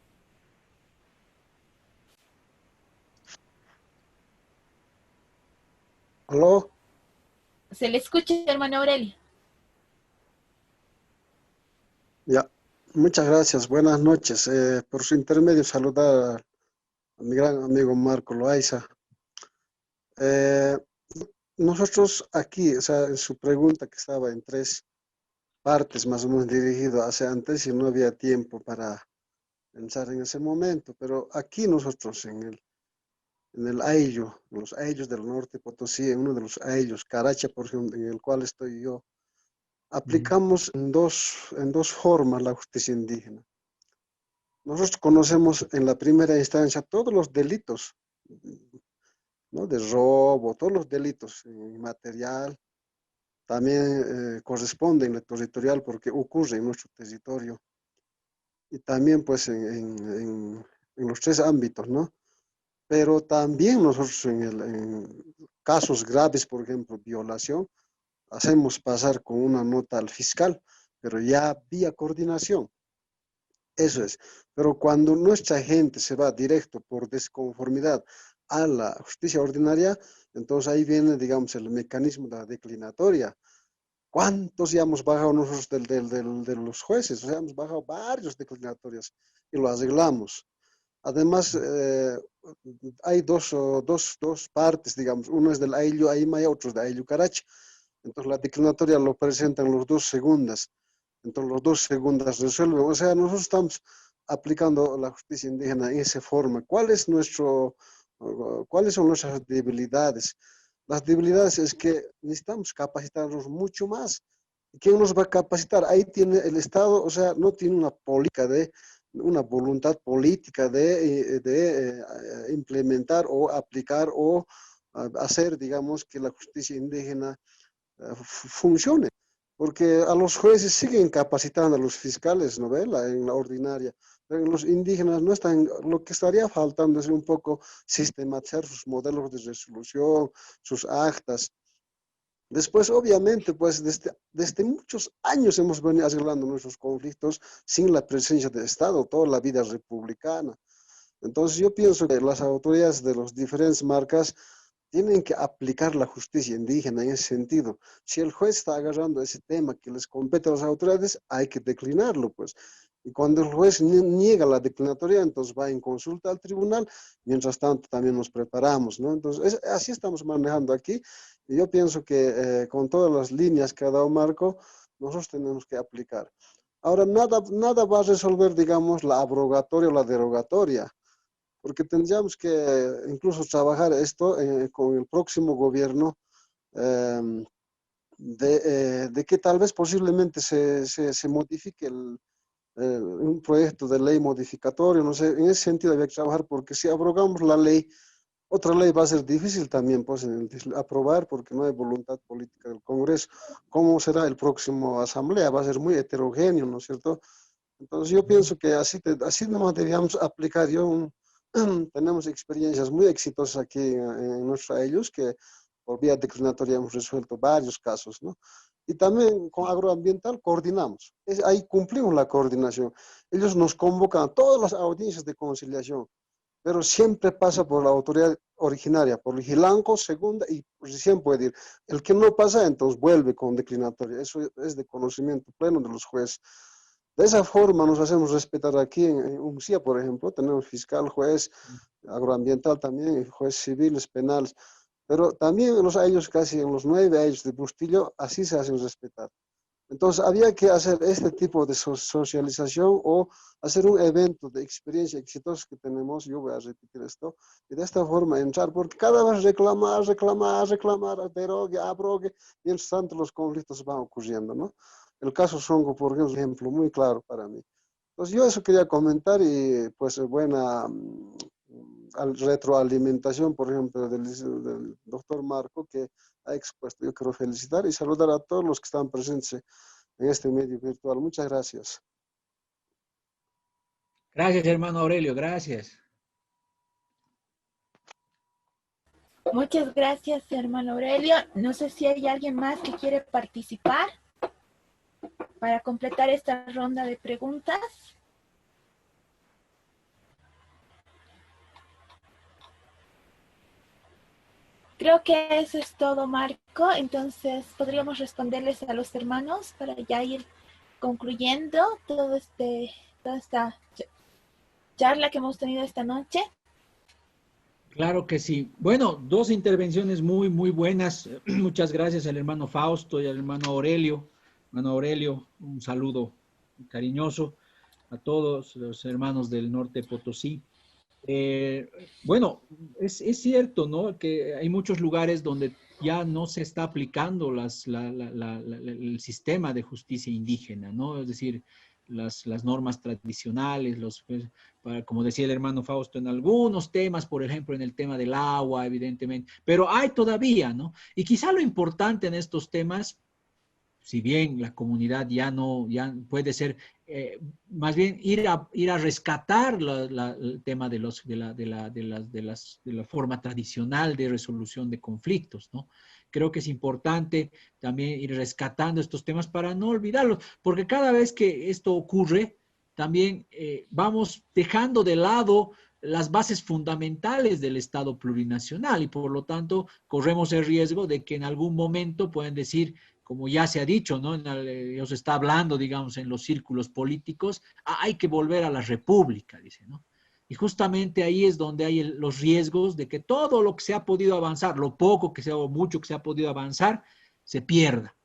¿Aló? Se le escucha, hermano Aurelio. Ya, muchas gracias. Buenas noches. Por su intermedio, saludar a mi gran amigo Marco Loaiza. Nosotros aquí, o sea, en su pregunta que estaba en 3 partes más o menos dirigido hacia antes y no había tiempo para pensar en ese momento, pero aquí nosotros en el Ayllo, en los Ayllos del norte Potosí, en uno de los Ayllos, Caracha, por ejemplo, en el cual estoy yo, aplicamos en dos formas la justicia indígena. Nosotros conocemos en la primera instancia todos los delitos, ¿no?, de robo, todos los delitos material, también corresponde en lo territorial porque ocurre en nuestro territorio. Y también pues en los 3 ámbitos, ¿no? Pero también nosotros en casos graves, por ejemplo, violación, hacemos pasar con una nota al fiscal, pero ya vía coordinación. Eso es. Pero cuando nuestra gente se va directo por desconformidad a la justicia ordinaria, entonces ahí viene, digamos, el mecanismo de la declinatoria. ¿Cuántos ya hemos bajado nosotros de los jueces? O sea, hemos bajado varios declinatorias y lo arreglamos. Además, hay dos partes, digamos. Uno es del Ayllo Aymaya, otro es de Ayllo Caracha. Entonces, la declinatoria lo presentan los 2 segundas. Entonces, los 2 segundas resuelven. O sea, nosotros estamos aplicando la justicia indígena en esa forma. ¿Cuáles son nuestras debilidades? Las debilidades es que necesitamos capacitarnos mucho más. ¿Quién nos va a capacitar? Ahí tiene el Estado, o sea, no tiene una voluntad política de implementar o aplicar o hacer, digamos, que la justicia indígena funcione. Porque a los jueces siguen capacitando a los fiscales, ¿no ve? En la ordinaria. Pero en los indígenas no están, lo que estaría faltando es un poco sistematizar sus modelos de resolución, sus actas. Después, obviamente, pues desde muchos años hemos venido arreglando nuestros conflictos sin la presencia del Estado, toda la vida republicana. Entonces, yo pienso que las autoridades de las diferentes marcas tienen que aplicar la justicia indígena en ese sentido. Si el juez está agarrando ese tema que les compete a las autoridades, hay que declinarlo, pues. Y cuando el juez niega la declinatoria, entonces va en consulta al tribunal. Mientras tanto, también nos preparamos, ¿no? Entonces, así estamos manejando aquí. Y yo pienso que con todas las líneas que ha dado Marco, nosotros tenemos que aplicar. Ahora, nada va a resolver, digamos, la abrogatoria o la derogatoria, porque tendríamos que incluso trabajar esto con el próximo gobierno, de que tal vez posiblemente se modifique un proyecto de ley modificatorio, no sé, en ese sentido había que trabajar, porque si abrogamos la ley, otra ley va a ser difícil también pues, aprobar, porque no hay voluntad política del Congreso. ¿Cómo será el próximo asamblea? Va a ser muy heterogéneo, ¿no es cierto? Entonces yo pienso que así nomás debíamos aplicar. Tenemos experiencias muy exitosas aquí en nuestros ellos, que por vía declinatoria hemos resuelto varios casos, ¿no? Y también con agroambiental coordinamos. Ahí cumplimos la coordinación. Ellos nos convocan a todas las audiencias de conciliación, pero siempre pasa por la autoridad originaria, por el Gilanco, segunda, y recién puede ir. El que no pasa, entonces vuelve con declinatoria. Eso es de conocimiento pleno de los jueces. De esa forma nos hacemos respetar aquí en UNCIA, por ejemplo. Tenemos fiscal, juez agroambiental también, juez civiles, penales. Pero también ellos casi en los 9 años de Bustillo, así se hacen respetar. Entonces, había que hacer este tipo de socialización o hacer un evento de experiencia exitosa que tenemos. Yo voy a repetir esto, y de esta forma entrar, porque cada vez reclamar, derogue, abrogue, mientras tanto los conflictos van ocurriendo, ¿no? El caso Songo, por ejemplo, es un ejemplo muy claro para mí. Entonces, yo eso quería comentar, y pues buena retroalimentación, por ejemplo, del doctor Marco, que ha expuesto. Yo quiero felicitar y saludar a todos los que están presentes en este medio virtual. Muchas gracias. Gracias, hermano Aurelio, gracias. Muchas gracias, hermano Aurelio. No sé si hay alguien más que quiere participar para completar esta ronda de preguntas. Creo que eso es todo, Marco. Entonces, podríamos responderles a los hermanos para ya ir concluyendo toda esta charla que hemos tenido esta noche. Claro que sí. Bueno, dos intervenciones muy, muy buenas. Muchas gracias al hermano Fausto y al hermano Aurelio. Hermano Aurelio, un saludo cariñoso a todos los hermanos del norte de Potosí. Bueno, es cierto, ¿no? Que hay muchos lugares donde ya no se está aplicando el sistema de justicia indígena, ¿no? Es decir, las normas tradicionales, como decía el hermano Fausto, en algunos temas, por ejemplo, en el tema del agua, evidentemente, pero hay todavía, ¿no? Y quizá lo importante en estos temas, si bien la comunidad ya puede ser, más bien ir a rescatar el tema de la forma tradicional de resolución de conflictos, ¿no? Creo que es importante también ir rescatando estos temas para no olvidarlos, porque cada vez que esto ocurre, también vamos dejando de lado las bases fundamentales del Estado plurinacional, y por lo tanto corremos el riesgo de que en algún momento puedan decir, como ya se ha dicho, ¿no? Ya se está hablando, digamos, en los círculos políticos, hay que volver a la república, dice, ¿no? Y justamente ahí es donde hay los riesgos de que todo lo que se ha podido avanzar, lo poco que sea o mucho que se ha podido avanzar, se pierda,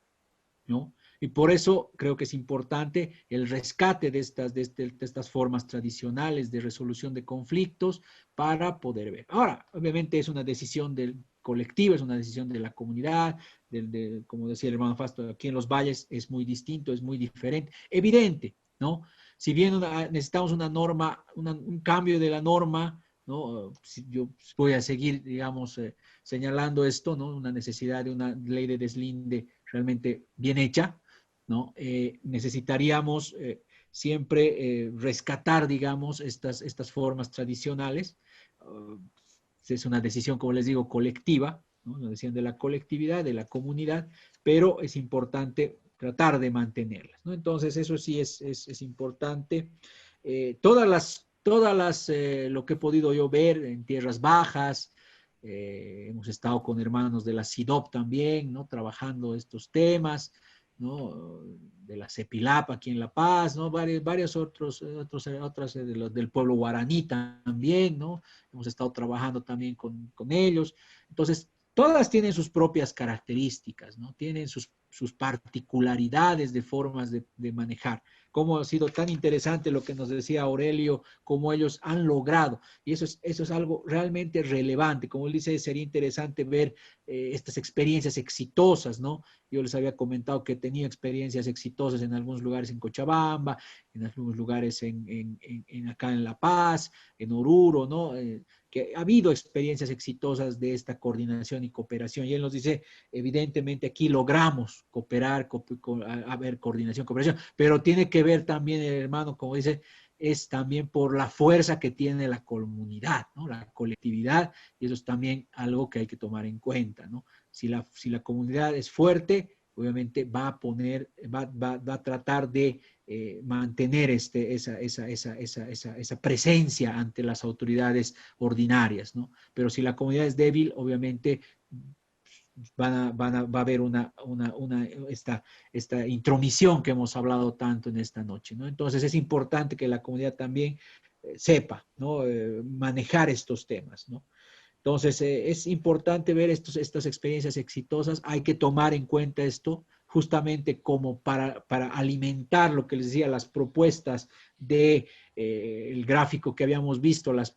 ¿no? Y por eso creo que es importante el rescate de estas formas tradicionales de resolución de conflictos para poder ver. Ahora, obviamente es una decisión colectiva, es una decisión de la comunidad, como decía el hermano Fausto, aquí en los valles es muy distinto, es muy diferente, evidente, ¿no? Si bien necesitamos una norma, un cambio de la norma, ¿no? Yo voy a seguir, digamos, señalando esto, ¿no? Una necesidad de una ley de deslinde realmente bien hecha, ¿no? Necesitaríamos siempre rescatar, digamos, estas formas tradicionales. Es una decisión, como les digo, colectiva, ¿no? Nos decían de la colectividad, de la comunidad, pero es importante tratar de mantenerlas, ¿no? Entonces, eso sí es importante. Lo que he podido yo ver en tierras bajas, hemos estado con hermanos de la CIDOP también, ¿no? Trabajando estos temas, ¿no? De la CEPILAP aquí en La Paz, ¿no? Varios otras del pueblo guaraní también, ¿no? Hemos estado trabajando también con ellos. Entonces, todas tienen sus propias características, ¿no? Tienen sus particularidades de formas de manejar. Cómo ha sido tan interesante lo que nos decía Aurelio, cómo ellos han logrado. Y eso es algo realmente relevante. Como él dice, sería interesante ver estas experiencias exitosas, ¿no? Yo les había comentado que he tenido experiencias exitosas en algunos lugares en Cochabamba, en algunos lugares acá en La Paz, en Oruro, ¿no? Que ha habido experiencias exitosas de esta coordinación y cooperación. Y él nos dice, evidentemente aquí logramos cooperar, haber coordinación, cooperación, pero tiene que ver también, el hermano, como dice, es también por la fuerza que tiene la comunidad, ¿no? La colectividad, y eso es también algo que hay que tomar en cuenta, ¿no? Si la comunidad es fuerte, obviamente va a tratar de mantener esa presencia ante las autoridades ordinarias, ¿no? Pero si la comunidad es débil, obviamente va a haber esta intromisión que hemos hablado tanto en esta noche, ¿no? Entonces es importante que la comunidad también sepa, ¿no? Manejar estos temas, ¿no? Entonces, es importante ver estas experiencias exitosas. Hay que tomar en cuenta esto justamente como para alimentar lo que les decía, las propuestas de el gráfico que habíamos visto, las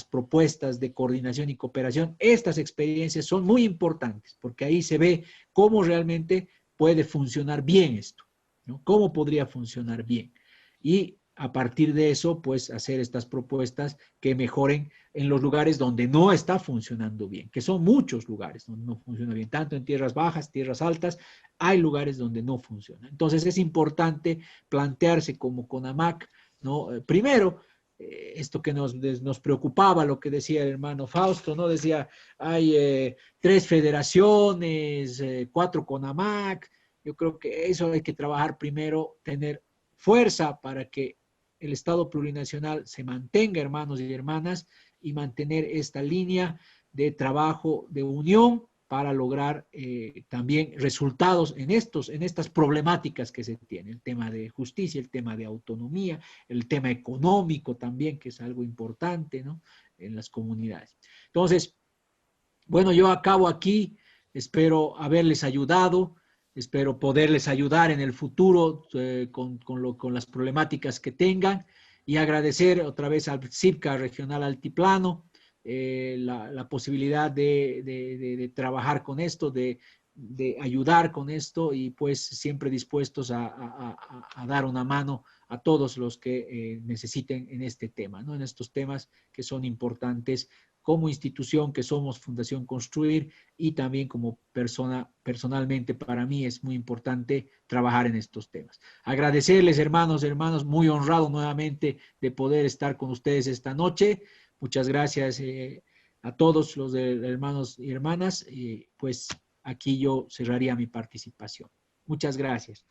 propuestas de coordinación y cooperación. Estas experiencias son muy importantes porque ahí se ve cómo realmente puede funcionar bien esto, ¿no? Cómo podría funcionar bien. Y a partir de eso, pues hacer estas propuestas que mejoren en los lugares donde no está funcionando bien, que son muchos lugares donde no funciona bien, tanto en tierras bajas, tierras altas, hay lugares donde no funciona. Entonces es importante plantearse como CONAMAC, ¿no? Primero, esto que nos preocupaba, lo que decía el hermano Fausto, ¿no? Decía, hay 3 federaciones, 4 CONAMAC. Yo creo que eso hay que trabajar primero, tener fuerza para que el Estado plurinacional se mantenga, hermanos y hermanas, y mantener esta línea de trabajo, de unión, para lograr también resultados en estas problemáticas que se tienen, el tema de justicia, el tema de autonomía, el tema económico también, que es algo importante, ¿no? En las comunidades. Entonces, bueno, yo acabo aquí, espero haberles ayudado. Espero poderles ayudar en el futuro con las problemáticas que tengan y agradecer otra vez al CIPCA Regional Altiplano la posibilidad de trabajar con esto, de ayudar con esto y pues siempre dispuestos a dar una mano a todos los que necesiten en este tema, ¿no? En estos temas que son importantes como institución que somos Fundación Construir y también como personalmente para mí es muy importante trabajar en estos temas. Agradecerles, hermanos, muy honrado nuevamente de poder estar con ustedes esta noche. Muchas gracias a todos los hermanos y hermanas y pues aquí yo cerraría mi participación. Muchas gracias.